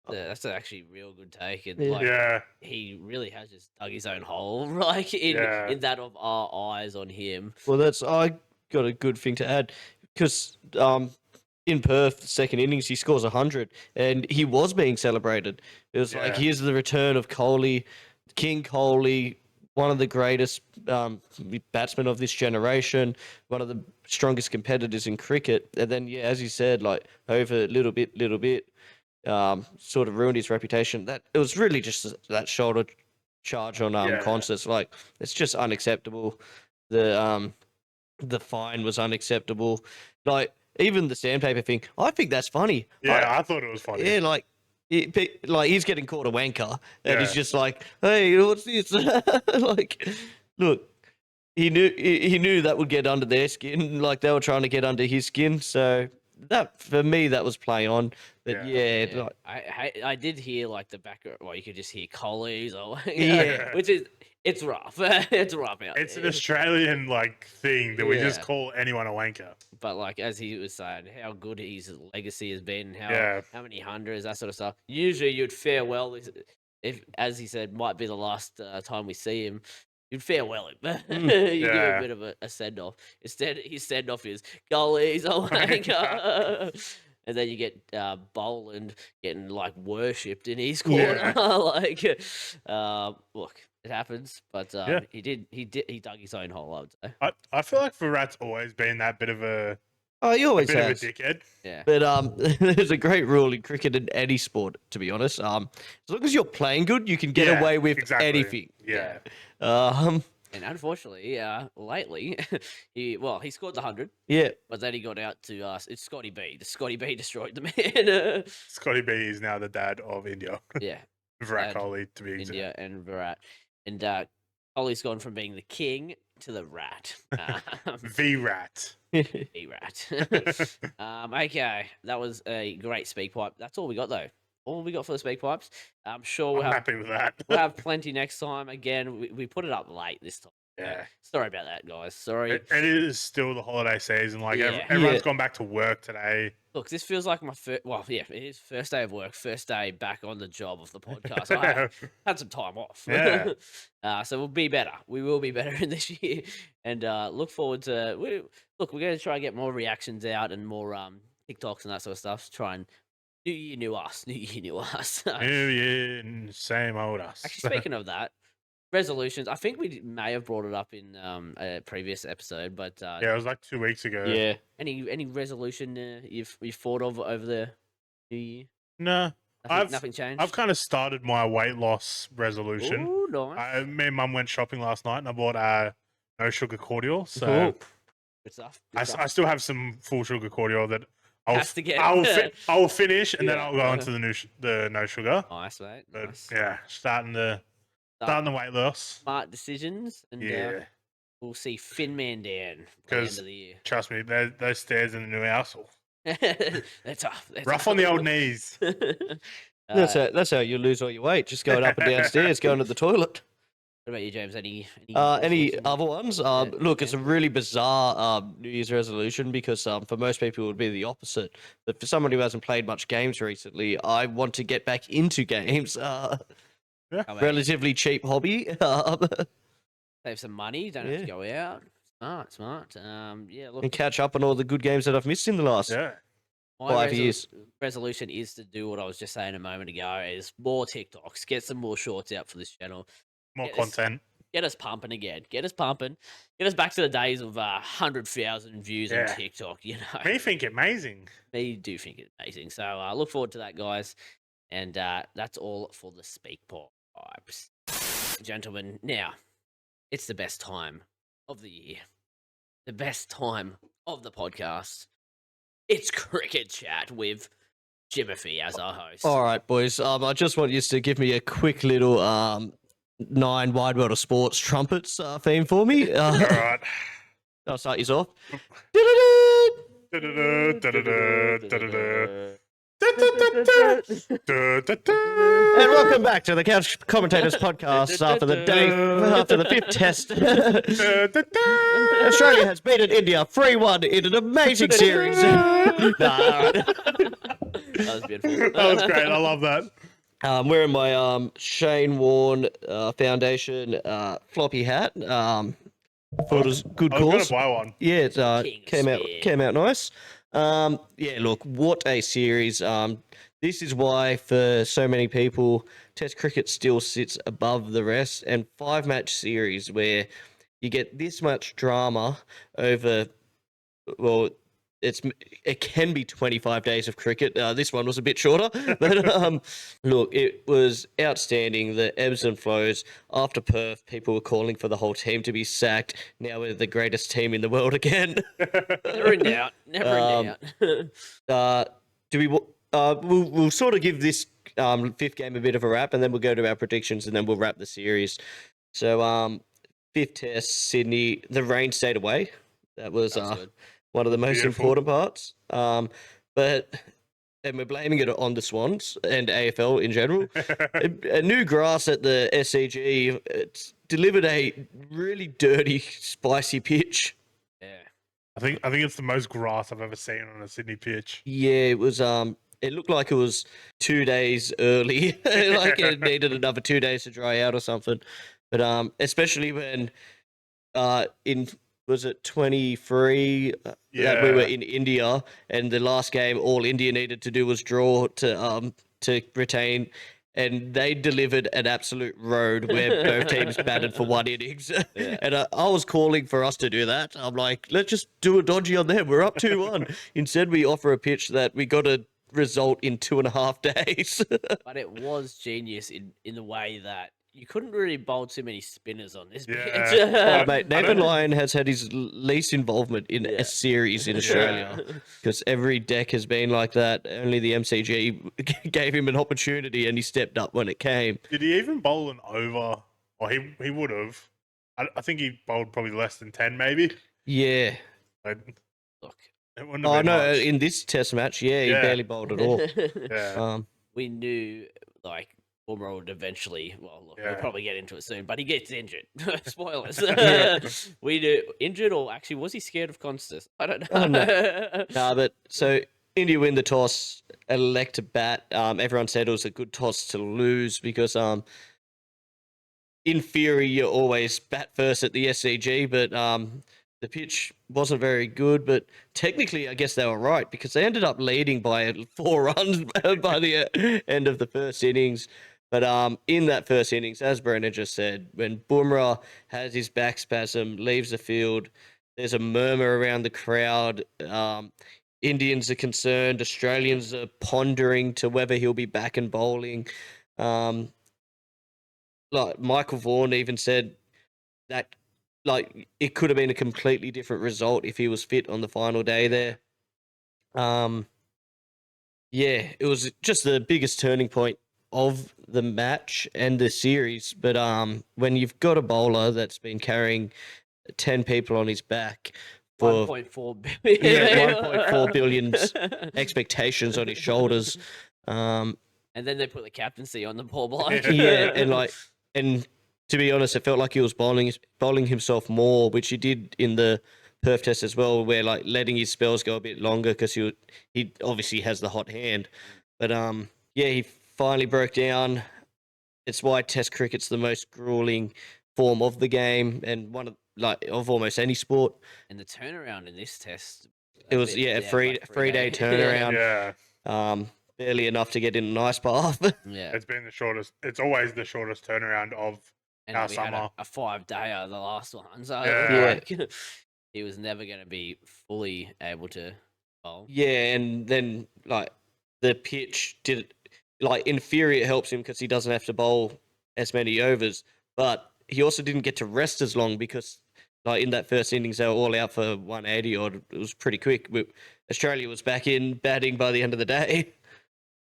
Yeah, that's actually a real good take. And Yeah. like Yeah. he really has just dug his own hole, like Yeah. in that of our eyes on him. Well, I got a good thing to add because in Perth, second innings, he scores 100, and he was being celebrated. It was like, Yeah. here's the return of Kohli, King Kohli, one of the greatest batsmen of this generation, one of the strongest competitors in cricket. And then, yeah, as you said, like over little bit, sort of ruined his reputation. That it was really just that shoulder charge on Yeah. concerts. Like, it's just unacceptable. The fine was unacceptable. Like, even the sandpaper thing, I think that's funny. Yeah, I thought it was funny. Yeah, like he's getting called a wanker, and he's Yeah. just like, "Hey, what's this?" Like, look, he knew that would get under their skin. Like, they were trying to get under his skin. So that, for me, that was play on. But Yeah. yeah, like, I did hear like the background. Well, you could just hear Collies or Yeah. which is it's rough. It's rough out It's an there. Australian like thing that we just Yeah. call anyone a wanker. But like as he was saying, how good his legacy has been, Yeah. how many hundreds, that sort of stuff. Usually, you'd farewell if, as he said, might be the last time we see him. You'd farewell him. You give him Yeah. a bit of a send off. Instead, his send off is goalies, oh my god. And then you get Boland getting like worshipped in his corner. Yeah. Like, look, It happens, but Yeah. he dug his own hole. I would say. I feel like Verrat's always been that bit of a Oh, he always bit of a has. dickhead. Yeah. But there's a great rule in cricket in any sport, to be honest. As long as you're playing good, you can get Yeah, away with exactly. anything. Yeah. And unfortunately, lately, he scored the 100, Yeah. but then he got out to it's Scotty B. The Scotty B destroyed the man. Scotty B is now the dad of India. Yeah, Virat Dad, Kohli, to be exact. India and Virat, and Kohli's gone from being the king to the rat. V-Rat. Rat. Okay, that was a great speak pipe. That's all we got though. All we got for the speak pipes. I'm sure I'm we'll have happy with that. we'll have plenty next time. Again, we put it up late this time. Yeah. Sorry about that, guys. Sorry. It is still the holiday season. Like, Yeah. everyone's Yeah. gone back to work today. Look, this feels like my first. Well, yeah, it is first day of work, first day back on the job of the podcast. I had some time off. Yeah. So we'll be better. We will be better in this year, and look forward to. We're going to try and get more reactions out and more TikToks and that sort of stuff. Try and new year, new us. New year, new us. New year, and same old us. Actually, speaking of that, resolutions. I think we may have brought it up in a previous episode, but yeah, it was like 2 weeks ago. Yeah. any resolution you've thought of over the new year? No, Nothing changed. I've kind of started my weight loss resolution. Ooh, nice. Me and Mum went shopping last night, and I bought no sugar cordial. So Cool. Good stuff. I still have some full sugar cordial that Has to get. I will finish, and then Yeah. I'll go on to the no sugar. Nice, mate. But Nice. yeah, starting the weight loss. Smart decisions, and Yeah, we'll see Fin Man down by the end 'Cause- of the year. trust me, those stairs in the new house, They're tough. They're rough tough. on the old knees. That's how you lose all your weight. Just going up and downstairs, going to the toilet. What about you, James? Any Any resolutions? other ones? Look, it's a really bizarre New Year's resolution because for most people it would be the opposite. But for someone who hasn't played much games recently, I want to get back into games. How about Relatively cheap hobby. save some money? Don't have to Yeah. go out. Smart. Yeah. Look, And catch up on all the good games that I've missed in the last Yeah, my 5 years. resolution is to do what I was just saying a moment ago: is more TikToks, get some more shorts out for this channel. more Yes. content. Get us pumping again. Get us pumping. Get us back to the days of 100,000 views on Yeah. TikTok. You know, Me think amazing. me do think it's amazing. So look forward to that, guys. And that's all for the speak pipes, gentlemen. Now, it's the best time of the year, the best time of the podcast. It's cricket chat with Jimothy as our host. All right, boys. I just want you to give me a quick little 9 Wide World of Sports trumpets theme for me. All right. I'll start you off. Da-da-da, da-da-da, da-da-da. And welcome back to the Couch Commentators podcast after the 5th test. Australia has beaten India 3-1 in an amazing series. That was beautiful. That was great. I love that. I'm wearing my Shane Warne Foundation floppy hat for a good I was cause. gonna buy one. Yeah, it King Spear. came out nice. Yeah, look, what a series. This is why for so many people, Test cricket still sits above the rest. And 5-match series where you get this much drama over, well, it can be 25 days of cricket. This one was a bit shorter, but look, it was outstanding. The ebbs and flows after Perth, people were calling for the whole team to be sacked. Now we're the greatest team in the world again. Never in doubt. Never in doubt. We'll sort of give this 5th game a bit of a wrap, and then we'll go to our predictions, and then we'll wrap the series. So 5th test, Sydney. The rain stayed away. That was That's good. one of the most Beautiful. important parts. And we're blaming it on the Swans and AFL in general. A new grass at the SCG. It's delivered a really dirty, spicy pitch. Yeah. I think it's the most grass I've ever seen on a Sydney pitch. Yeah, it was. It looked like it was 2 days early. Like it needed another 2 days to dry out or something. But especially when was it 23 that we were Yeah. in India, and the last game all India needed to do was draw to retain, and they delivered an absolute road where both teams batted for 1 innings. Yeah. And I was calling for us to do that. I'm like, let's just do a dodgy on them. We're up 2-1. Instead, we offer a pitch that we got a result in 2.5 days. But it was genius in the way that you couldn't really bowl too many spinners on this Yeah. pitch. Oh, mate, I Nathan don't- Lyon has had his least involvement in Yeah. a series in Australia because every deck has been like that. Only the MCG gave him an opportunity and he stepped up when it came. Did he even bowl an over? Or he would have. I think he bowled probably less than 10, maybe. Yeah. But Look, it wouldn't have Oh, been no, much. in this test match, yeah, he Yeah. barely bowled at all. Yeah. we knew like Boomer would eventually. Well, look, we'll Yeah. probably get into it soon, but he gets injured. Spoilers. Yeah. We knew injured, or actually, was he scared of Constas? I don't know. Oh, no. Nah, but so India win the toss, elect to bat. Everyone said it was a good toss to lose because in theory you always bat first at the SCG, but the pitch wasn't very good. But technically, I guess they were right because they ended up leading by 4 runs by the end of the first innings. But in that first innings, as Brennan just said, when Bumrah has his back spasm, leaves the field, there's a murmur around the crowd. Indians are concerned. Australians are pondering to whether he'll be back and bowling. Like Michael Vaughan even said that like it could have been a completely different result if he was fit on the final day there. Yeah, it was just the biggest turning point of the match and the series. But when you've got a bowler that's been carrying 10 people on his back for 1.4 billion. yeah, 1.4 billion expectations on his shoulders. And then they put the captaincy on the poor bloke. Yeah, and to be honest, it felt like he was bowling himself more, which he did in the Perth test as well, where like letting his spells go a bit longer because he obviously has the hot hand. But yeah, he finally broke down. It's why Test cricket's the most grueling form of the game and one of almost any sport. And the turnaround in this test, It was a three-day turnaround. Yeah. Barely enough to get in an ice bath. Yeah. It's been the shortest. It's always the shortest turnaround of And our we had summer. a 5-dayer, the last one. So Yeah. like, he was never going to be fully able to bowl. Yeah, and then like the pitch did like in theory it helps him because he doesn't have to bowl as many overs, but he also didn't get to rest as long because like in that first innings they were all out for 180 or it was pretty quick. Australia was back in batting by the end of the day.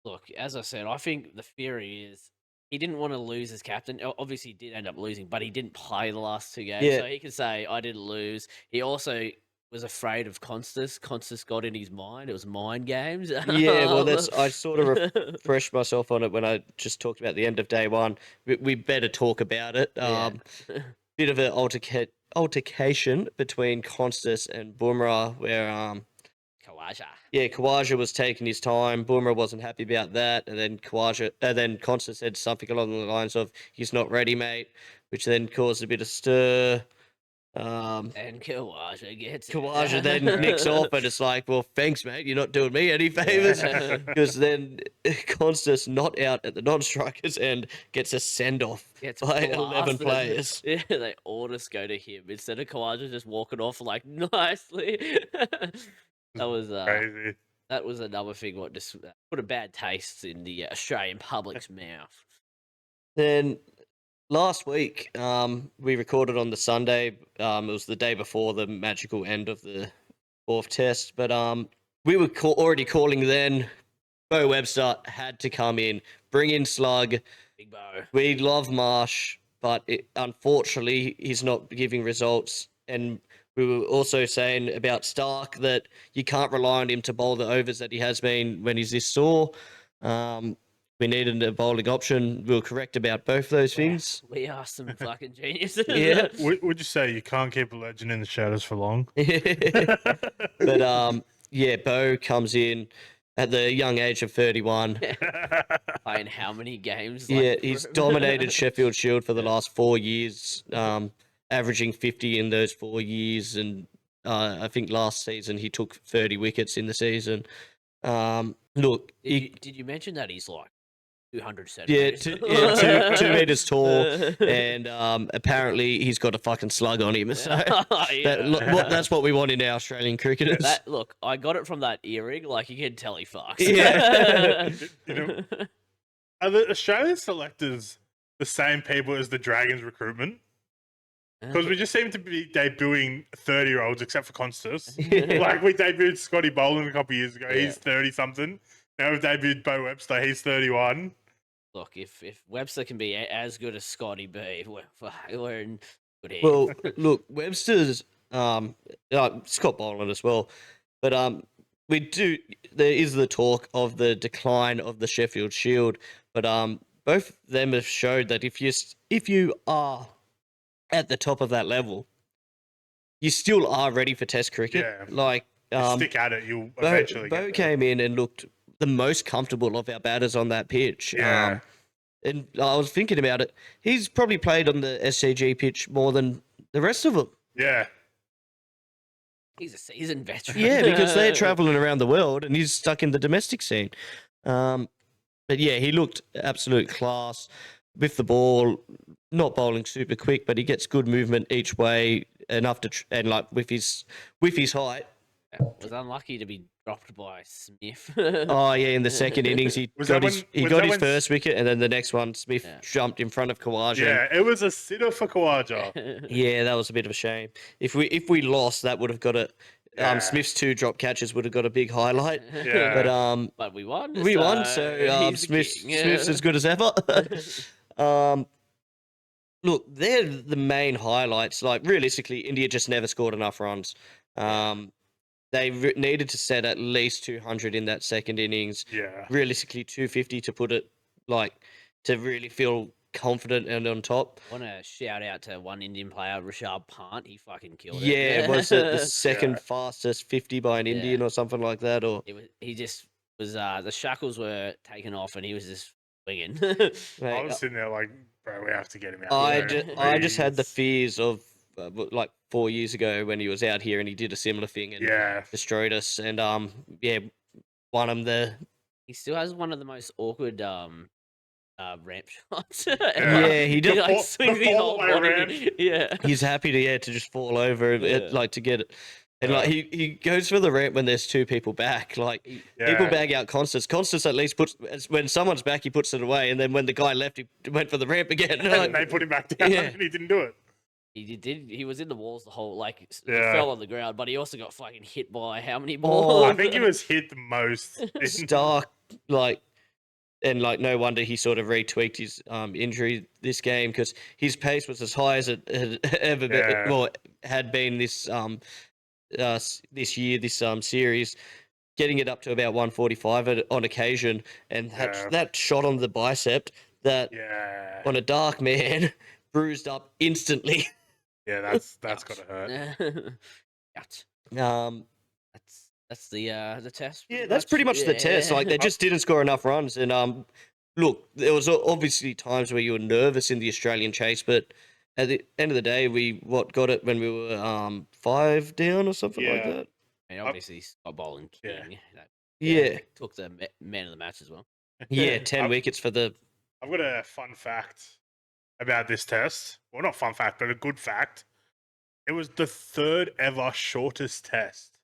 Look, as I said, I think the theory is he didn't want to lose as captain. Obviously, he did end up losing, but he didn't play the last 2 games. Yeah. So he could say, I didn't lose. He also was afraid of Constas. Constas got in his mind. It was mind games. Yeah, well, I sort of refreshed myself on it when I just talked about the end of day one. We better talk about it. Yeah. Bit of an altercation between Constas and Bumrah where Kawaja. yeah, Khawaja was taking his time. Boomer wasn't happy about that, and then Constant said something along the lines of "He's not ready, mate," which then caused a bit of stir. And Kawaja gets it. Khawaja then nicks off, and it's like, "Well, thanks, mate. You're not doing me any favors," Yeah. because then Constant's not out at the non-strikers and gets a send-off Gets by 11 blasted. players. Yeah, they all just go to him instead of Kawaja just walking off like nicely. That was Crazy. that was another thing. What just put a bad taste in the Australian public's mouth. Then last week, we recorded on the Sunday. It was the day before the magical end of the 4th test, but we were already calling then. Bo Webster had to come in, bring in Slug. Big Bo. We love Marsh, but unfortunately, he's not giving results. And we were also saying about Stark that you can't rely on him to bowl the overs that he has been when he's this sore. We needed a bowling option. We were correct about both those things. We are some fucking geniuses. Yeah. Would you say you can't keep a legend in the shadows for long? But yeah, Bo comes in at the young age of 31. Playing how many games? Yeah, he's dominated Sheffield Shield for the last 4 years, averaging 50 in those 4 years. And I think last season he took 30 wickets in the season. Look, Did you mention that he's like 200 Yeah, centimeters. 2 meters tall, and apparently he's got a fucking slug on him. So that's what we want in our Australian cricketers. Look, I got it from that earring. Like you can tell he fucks. Yeah. You know, are the Australian selectors the same people as the Dragons recruitment? Because we just seem to be debuting 30-year-olds, except for Constus. Like we debuted Scotty Boland a couple of years ago. Yeah. He's 30-something. Now we've debuted Bo Webster. He's 31. Look, if Webster can be as good as Scotty B, we're in good hands. Well, look, Webster's Scott Boland as well, but there is the talk of the decline of the Sheffield Shield, but both of them have showed that if you are at the top of that level, you still are ready for Test cricket. Yeah. Like Stick at it, you'll eventually Bo get there. came in and looked the most comfortable of our batters on that pitch. Yeah. And I was thinking about it. He's probably played on the SCG pitch more than the rest of them. Yeah. He's a seasoned veteran. Yeah, because they're traveling around the world and he's stuck in the domestic scene. But yeah, he looked absolute class with the ball, not bowling super quick, but he gets good movement each way enough to, and like with his height. Was unlucky to be dropped by Smith. Oh yeah, in the second innings he got his first wicket, and then the next one Smith jumped in front of Khawaja. Yeah, it was a sitter for Khawaja. Yeah, that was a bit of a shame. If we lost, that would have got a Smith's 2 drop catches would have got a big highlight. Yeah. But we won. We won, so Smith's as good as ever. Look, they're the main highlights. Like realistically, India just never scored enough runs. They needed to set at least 200 in that second innings. Yeah. Realistically, 250 to put it, like, to really feel confident and on top. I want to shout out to one Indian player, Rishabh Pant. He fucking killed it. Yeah, was it the second fastest 50 by an Indian or something like that? Or he just was. The shackles were taken off, and he was just swinging. I was sitting there like, bro, we have to get him out. I just had the fears of like 4 years ago when he was out here and he did a similar thing and destroyed us. And won him there. He still has one of the most awkward ramp shots. Yeah, he did. He like swings his whole body. Yeah, he's happy to just fall over like to get it. And like he goes for the ramp when there's 2 people back. Like people bag out Constance. Constance at least puts when someone's back, he puts it away. And then when the guy left, he went for the ramp again. And they put him back down, and he didn't do it. He did. He was in the walls the whole he fell on the ground, but he also got fucking hit by how many balls? I think he was hit the most. Stark, and no wonder he sort of retweaked his injury this game because his pace was as high as it had ever been. Well, had been this this year, this series, getting it up to about 145 on occasion, and that shot on the bicep that on a dark man bruised up instantly. Yeah, that's gotta hurt. That's the test. Yeah, that's pretty much the test. Like they just didn't score enough runs, and look, there was obviously times where you were nervous in the Australian chase, but at the end of the day, we got it when we were 5 down or something like that. I mean, obviously Scott Boland king. Took the man of the match as well. Yeah, 10 wickets for the. I've got a fun fact about this test. Well, not fun fact, but a good fact. It was the 3rd ever shortest test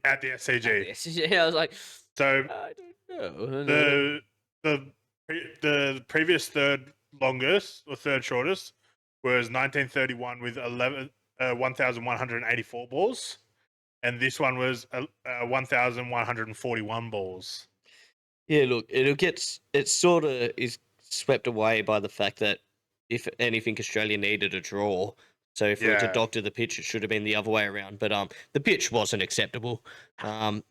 at the SCG. I was like, so I don't know. The previous 3rd longest or 3rd shortest was 1931 with 1,184 balls, and this one was 1,141 balls. Yeah, look, it sort of is swept away by the fact that if anything, Australia needed a draw. So if we were to doctor the pitch, it should have been the other way around. But the pitch wasn't acceptable. The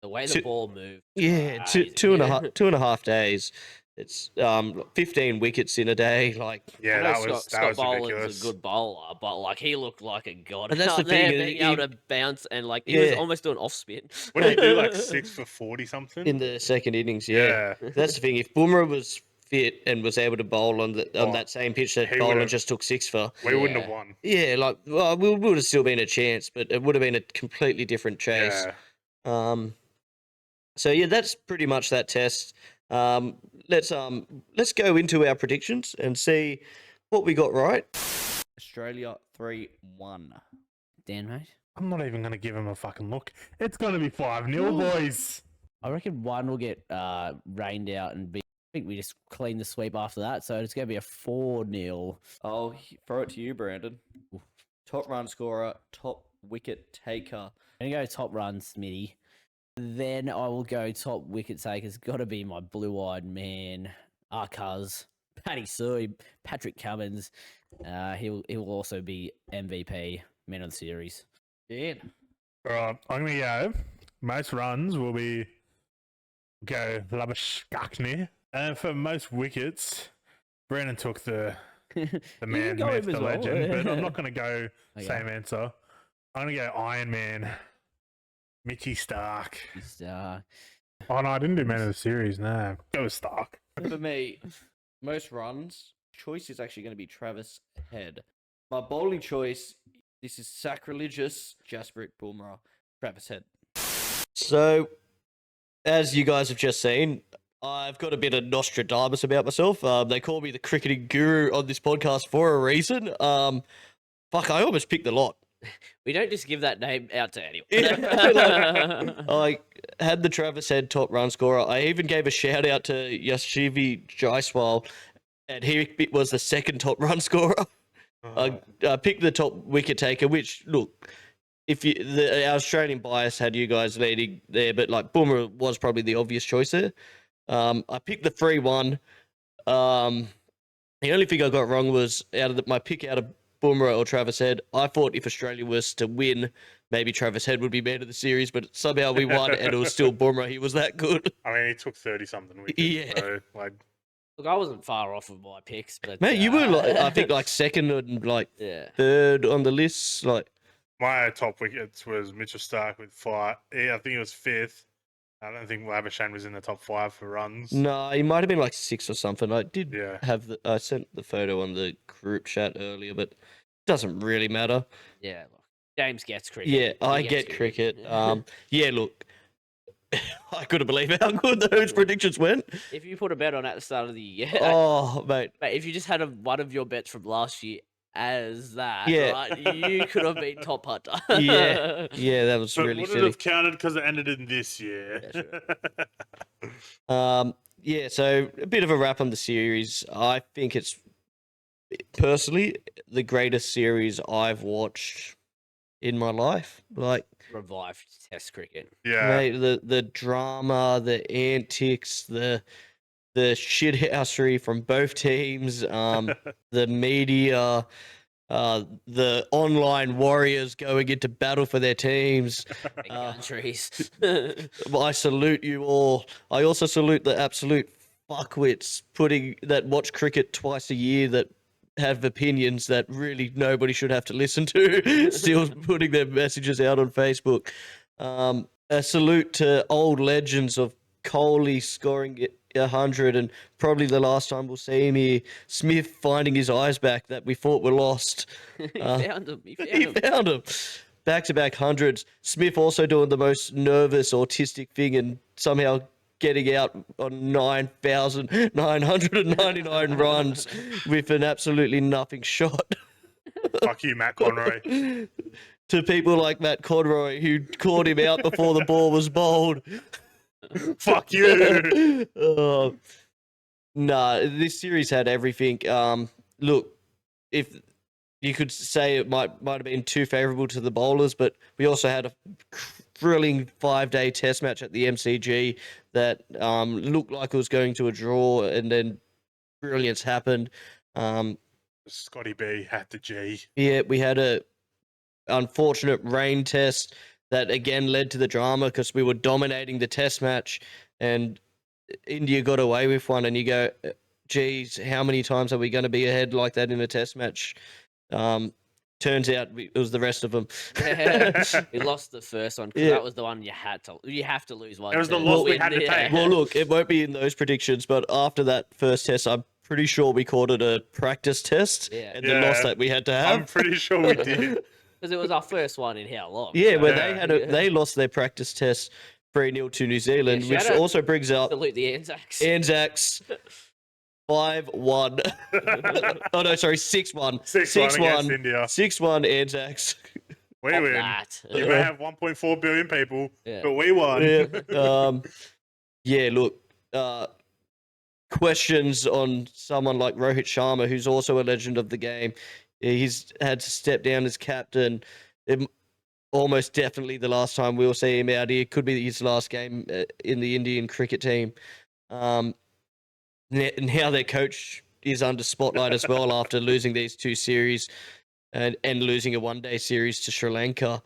way the ball moved. Yeah, two and a half days. It's 15 wickets in a day. Like that was Scott Boland's ridiculous. a good bowler, but he looked like a god. And that's the thing, being able to bounce and he was almost doing off spin. What did he do? 6 for 40 something in the second innings. Yeah. That's the thing. If Bumrah was fit and was able to bowl on that same pitch that Boland just took 6 for, we wouldn't have won. Yeah, we would have still been a chance, but it would have been a completely different chase. So yeah, that's pretty much that test. Let's go into our predictions and see what we got right. Australia 3-1. Dan, mate. I'm not even going to give him a fucking look. It's going to be 5-0, boys. I reckon one will get rained out and be. I think we just clean the sweep after that, so it's going to be a 4-0. I'll throw it to you, Brandon. Top run scorer, top wicket taker. I'm going to go top run, Smitty. Then I will go top wicket taker. It's got to be my blue-eyed man, our cuz, Paddy Sui, Patrick Cummins. He'll also be MVP, man of the series. Dan. All right, I'm going to go. Most runs will be Labuschagne. And for most wickets, Brandon took the man, go myth, him the as well. legend, but I'm not going to go Okay. same answer. I'm going to go Iron Man, Mitchy Stark. Oh, no, I didn't do man of the series. No, go with Stark. For me, most runs, choice is actually going to be Travis Head. My bowling choice, this is sacrilegious, Jasprit Bumrah, Travis Head. So, as you guys have just seen, I've got a bit of Nostradamus about myself. They call me the cricketing guru on this podcast for a reason. I almost picked the lot. We don't just give that name out to anyone. I had the Travis Head top run scorer. I even gave a shout out to Yashivi Jaiswal, and he was the second top run scorer. I picked the top wicket taker, which, look, our Australian bias had you guys leading there, but like Boomer was probably the obvious choice there. I picked the 3-1. The only thing I got wrong was my pick out of Boomer or Travis Head. I thought if Australia was to win, maybe Travis Head would be man of the series, but somehow we won and it was still Boomer. He was that good. I mean, he took 30-something wickets. Yeah. So, like, Look, I wasn't far off of my picks, but Mate, you were I think second and yeah. third on the list. my top wickets was Mitchell Stark with 5. Yeah, I think it was 5th. I don't think Labuschagne was in the top 5 for runs. No, he might have been 6 or something. I did Yeah. I sent the photo on the group chat earlier, but it doesn't really matter. Yeah, look, James gets cricket. Yeah, He I gets get cricket. Yeah, look, I couldn't believe how good those predictions went. If you put a bet on at the start of the year, Oh, mate. mate, if you just had one of your bets from last year as that, Yeah. right, you could have been top punter. Yeah. Yeah, that was But really would it silly. have counted because it ended in this year? Yeah, Yeah, so a bit of a wrap on the series. I think it's personally the greatest series I've watched in my life. Revived Test cricket. Yeah. Mate, the drama, the antics, the shithousery from both teams, the media, the online warriors going into battle for their teams. Big countries. I salute you all. I also salute the absolute fuckwits that watch cricket twice a year that have opinions that really nobody should have to listen to, still putting their messages out on Facebook. A salute to old legends of Kohli scoring 100, and probably the last time we'll see him here, Smith finding his eyes back that we thought were lost. He found him. He found him. Back-to-back hundreds. Smith also doing the most nervous, autistic thing and somehow getting out on 9,999 runs with an absolutely nothing shot. Fuck you, Matt Conroy. To people like Matt Conroy, who caught him out before the ball was bowled. Fuck you. Nah, this series had everything. Look, if you could say it might have been too favourable to the bowlers, but we also had a thrilling 5-day test match at the MCG that looked like it was going to a draw, and then brilliance happened. Scotty B had the G. Yeah, we had a unfortunate rain test that again led to the drama because we were dominating the test match and India got away with one, and you go, geez, how many times are we going to be ahead like that in a test match? Turns out it was the rest of them. We lost the first one because Yeah. that was the one you have to lose one. It was the to loss we win. had to take. Well, look, it won't be in those predictions, but after that first test, I'm pretty sure we called it a practice test, Yeah. and the loss Yeah. that we had to have. I'm pretty sure we did. Because it was our first one in how long? Yeah, so- where Yeah. they lost their practice test 3-0 to New Zealand, Yeah, which shout out- also brings up Salute the Anzacs. Anzacs 5-1. Oh no, sorry, 6-1. 6-1 against India. 6-1 Anzacs. We Pop win. that. You may have 1.4 billion people, Yeah. but we won. Yeah, look, questions on someone like Rohit Sharma, who's also a legend of the game. He's had to step down as captain. Almost definitely the last time we'll see him out here. Could be his last game in the Indian cricket team. Now their coach is under spotlight as well after losing these 2 series and losing a one-day series to Sri Lanka.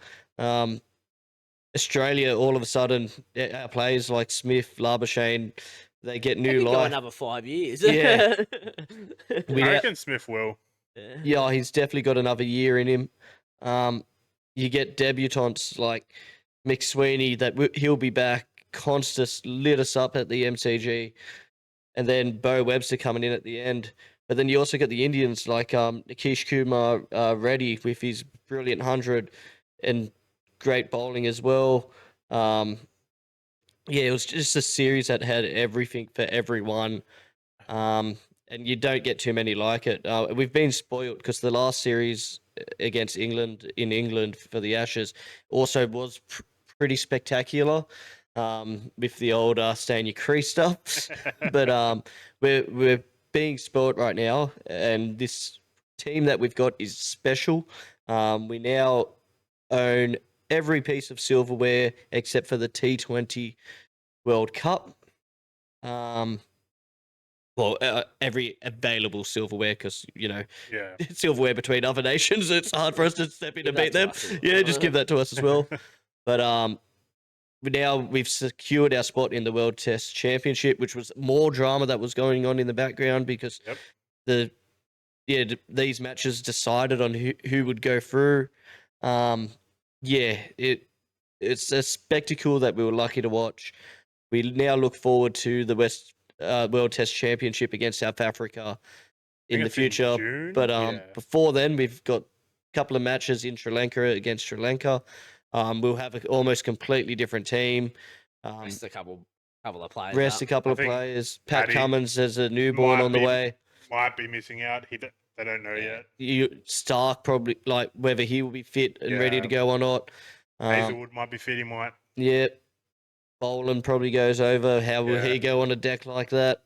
Australia, all of a sudden, our players like Smith, Labuschagne, they get new Go life. another 5 years. Yeah. I reckon Smith will. Yeah, he's definitely got another year in him. You get debutants like McSweeney that he'll be back. Constas lit us up at the MCG, and then Bo Webster coming in at the end. But then you also get the Indians like Nikish Kumar Reddy with his brilliant 100 and great bowling as well. Yeah, it was just a series that had everything for everyone. And you don't get too many like it. We've been spoilt because the last series against England in England for the Ashes also was pretty spectacular with the old stay in your crease stuff. But we're being spoilt right now, and this team that we've got is special. We now own every piece of silverware except for the T20 World Cup. Well, every available silverware, because, Yeah. silverware between other nations, it's hard for us to step in Give and that beat to them. us as Yeah, well. just give that to us as well. But now we've secured our spot in the World Test Championship, which was more drama that was going on in the background because these matches decided on who would go through. It's a spectacle that we were lucky to watch. We now look forward to the World Test Championship against South Africa in the it's in future. June? But Yeah. before then, we've got a couple of matches in Sri Lanka against Sri Lanka. We'll have an almost completely different team. Rest a couple of players. Rest up. a couple I of think players. Pat Paddy Cummins has a newborn might on the be- way. Might be missing out. They don't know yet. Stark probably, like, whether he will be fit and ready to Yeah. go or not. Hazelwood might be fit. He might. Yeah. Boland probably goes over. How will Yeah. he go on a deck like that?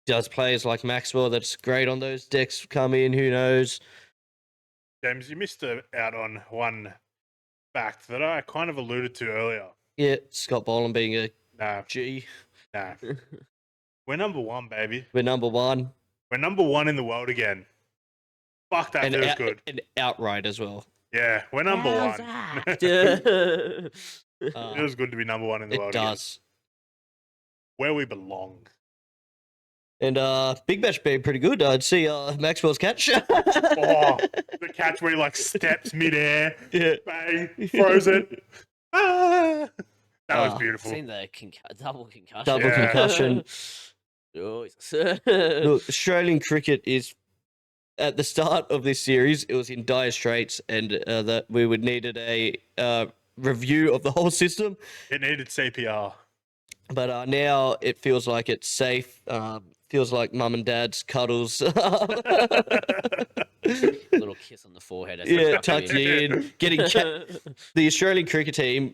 Does players like Maxwell that's great on those decks come in? Who knows? James, you missed out on one fact that I kind of alluded to earlier. Yeah, Scott Boland being a Nah, G. nah. We're number 1, baby. We're number 1. We're number 1 in the world again. Fuck, that feels good. And outright as well. Yeah, we're number 1. Anzac. Uh, Feels good to be number 1 in the it world again. does. Where we belong. And Big Bash being pretty good. I'd see Maxwell's catch. Oh, the catch where he like steps midair, Yeah. bang, throws it. Ah! That was Ah, beautiful. Seen the double concussion. Double Yeah. concussion. Jesus. Look, Australian cricket is at the start of this series. It was in dire straits, and that we would needed a review of the whole system. It needed CPR. But now it feels like it's safe. Feels like mum and dad's cuddles. Little kiss on the forehead. as Yeah, they tuck tucked you in. in, getting the Australian cricket team.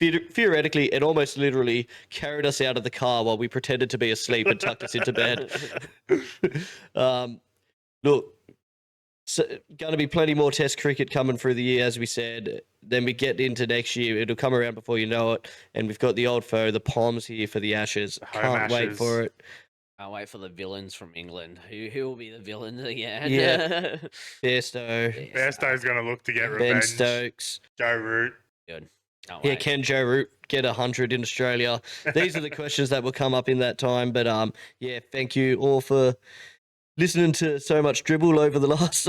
Theoretically and almost literally carried us out of the car while we pretended to be asleep and tucked us into bed. Look, so going to be plenty more Test cricket coming through the year, as we said. Then we get into next year; it'll come around before you know it. And we've got the old foe, the Poms, here for the Ashes. The home Can't wait Ashes. for it. I'll wait for the villains from England. Who will be the villains again? Yeah. Bairstow, Bairstow's going to look to get Ben revenge. Stokes. Joe Root. Good. Can't Yeah, wait. can Joe Root get 100 in Australia? These are the questions that will come up in that time. But yeah, thank you all for listening to so much dribble over the last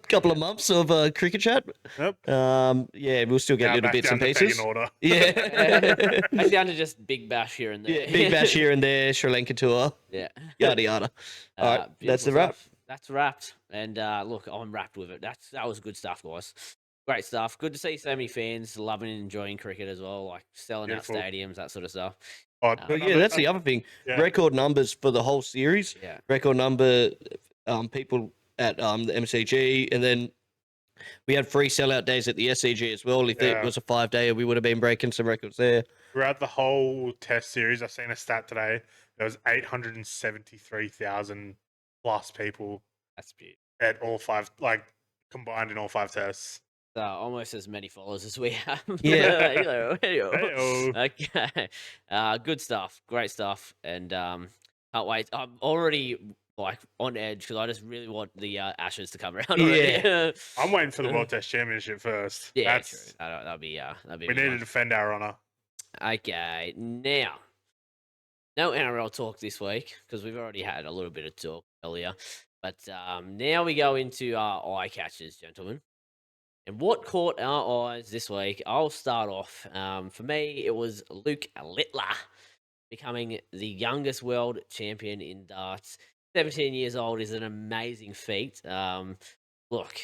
couple of months of cricket chat. Yep. Yeah, we'll still get Now little back bits down and to pieces. pecking order. Yeah. Back down to just Big Bash here and there. Yeah, Big Bash here and there, Sri Lanka tour, Yeah. yada yada. All right, that's Beautiful the wrap. stuff. That's wrapped. And look, I'm wrapped with it. That was good stuff, guys. great stuff. Good to see so many fans loving and enjoying cricket as well, like selling Beautiful. out stadiums, that sort of stuff. Oh, Well, yeah, that's the other thing. yeah. Record numbers for the whole series. Yeah. Record number people at the MCG, and then we had free sellout days at the SCG as well. If it Yeah. was a 5-day, we would have been breaking some records there. Throughout the whole test series, I've seen a stat today. There was 873,000 plus people That's beautiful. at all 5, like combined in all 5 tests. Almost as many followers as we have. Yeah. Hey-o. Okay. Good stuff. Great stuff. And can't wait. I'm already like on edge because I just really want the Ashes to come around. Already. I'm waiting for the World Test Championship first. Yeah, That's, true. That'll be we a need to good defend our honour. one. Okay, now no NRL talk this week because we've already had a little bit of talk earlier. But now we go into our eye catchers, gentlemen. And what caught our eyes this week? I'll start off. For me, it was Luke Littler becoming the youngest world champion in darts. 17 years old is an amazing feat. Look,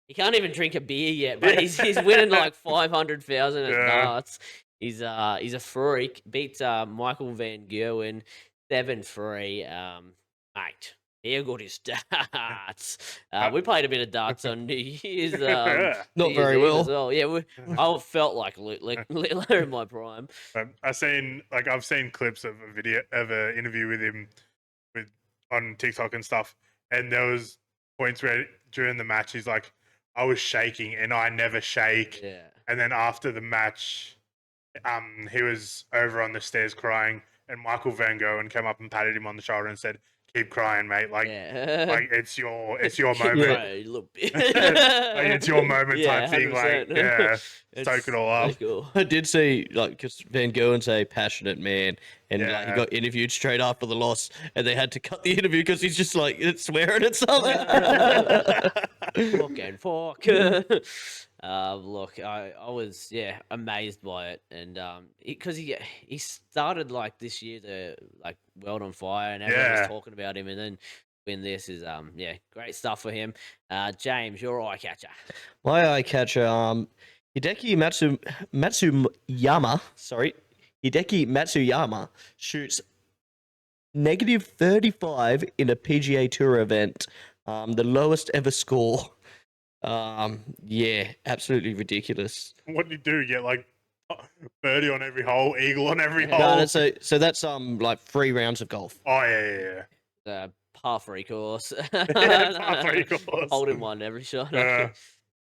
he can't even drink a beer yet, but he's winning like 500,000 at darts. He's a freak. Beat Michael Van Gerwen 7-3. Mate, he got his darts. We played a bit of darts on New Year's. Not New Year's very Eve well. as well. Yeah, I felt like Littler in my prime. I've seen clips of a video of an interview with him on TikTok and stuff, and there was points where during the match he's like, I was shaking and I never shake. Yeah. And then after the match, he was over on the stairs crying, and Michael Van Gerwen came up and patted him on the shoulder and said, "Keep crying, mate. Like it's your moment. Cry a little bit. Like, it's your moment type thing. Like, 100%. yeah, It's soak it all up." pretty cool. I did see, like, because Van Gerwen's a passionate man, and like, he Yeah. got interviewed straight after the loss, and they had to cut the interview because he's just like swearing at something. Fork and fork. Look, I was amazed by it, and because he started like this year the like World on Fire, and everyone Yeah. was talking about him, and then win this is great stuff for him. James, your eye catcher. My eye catcher, Hideki Matsuyama. Sorry, Hideki Matsuyama shoots -35 in a PGA Tour event, the lowest ever score. Yeah, absolutely ridiculous. What did you do? Get like birdie on every hole, eagle on every hole. No, so that's like 3 rounds of golf. Oh yeah. Par 3 course. Par 3 course. Holding one every shot. Yeah.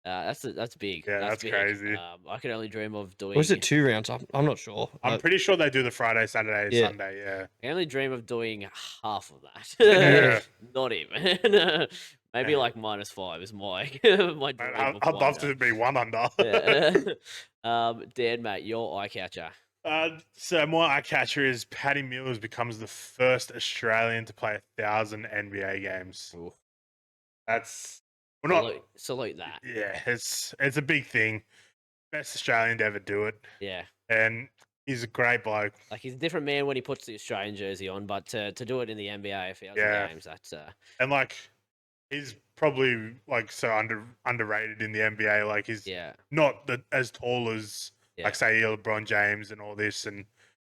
That's big. Yeah, that's big. crazy. I could only dream of doing. Or was it 2 rounds? I'm not sure. I'm pretty sure they do the Friday, Saturday, Yeah. Sunday. Yeah. I only dream of doing half of that. Yeah. Not even. Maybe like -5 is my dream. I'd love to be 1 under. Yeah. Dan, mate, your eye catcher. So my eye catcher is Paddy Mills becomes the first Australian to play 1,000 NBA games. Ooh. That's we're not. Salute that. Yeah, it's a big thing. Best Australian to ever do it, Yeah. and he's a great bloke. Like he's a different man when he puts the Australian jersey on, but to do it in the NBA 1,000 Yeah. games, that's And like, he's probably like so underrated in the NBA. Like he's yeah. not as tall as Yeah. like say LeBron James and all this,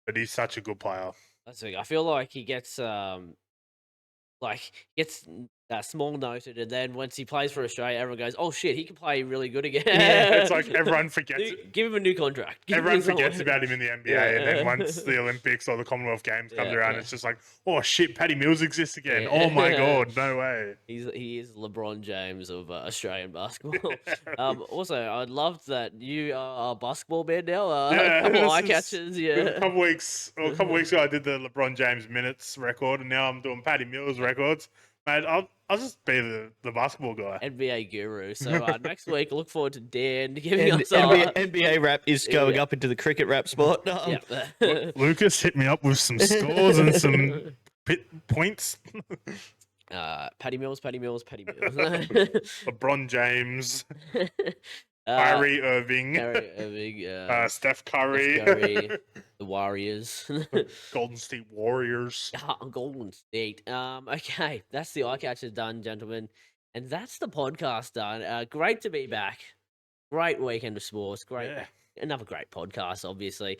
but he's such a good player. That's the thing. I feel like he gets small noted, and then once he plays for Australia, everyone goes, "Oh shit, he can play really good again." Yeah, it's like everyone forgets. Give him a new contract. Give him Everyone somewhere. forgets about him in the NBA, Yeah. and then once the Olympics or the Commonwealth Games comes Yeah, around, yeah. it's just like, oh shit, Paddy Mills exists again. Yeah. Oh my god, no way. He is LeBron James of Australian basketball. Also, I loved that you are a basketball man now. Yeah, a couple this eye is- catchers. A Yeah. couple weeks ago, I did the LeBron James minutes record, and now I'm doing Paddy Mills records. Mate, I'll just be the basketball guy. NBA guru. So next week, look forward to Dan giving And us NBA rap is going Yeah. up into the cricket rap spot. Yeah. Lucas, hit me up with some scores and some points. Paddy Mills. LeBron James, Uh, Kyrie Irving, Kyrie Irving, Steph Curry, Curry, the Warriors, Golden State Warriors. Golden State. Okay, that's the eye catcher done, gentlemen, and that's the podcast done. Great to be back. great weekend of sports. Yeah. Another great podcast, obviously.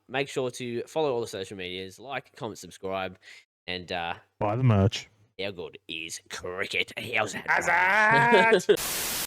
Make sure to follow all the social medias, like, comment, subscribe, and Buy the merch. how good is cricket? How's that? How's that?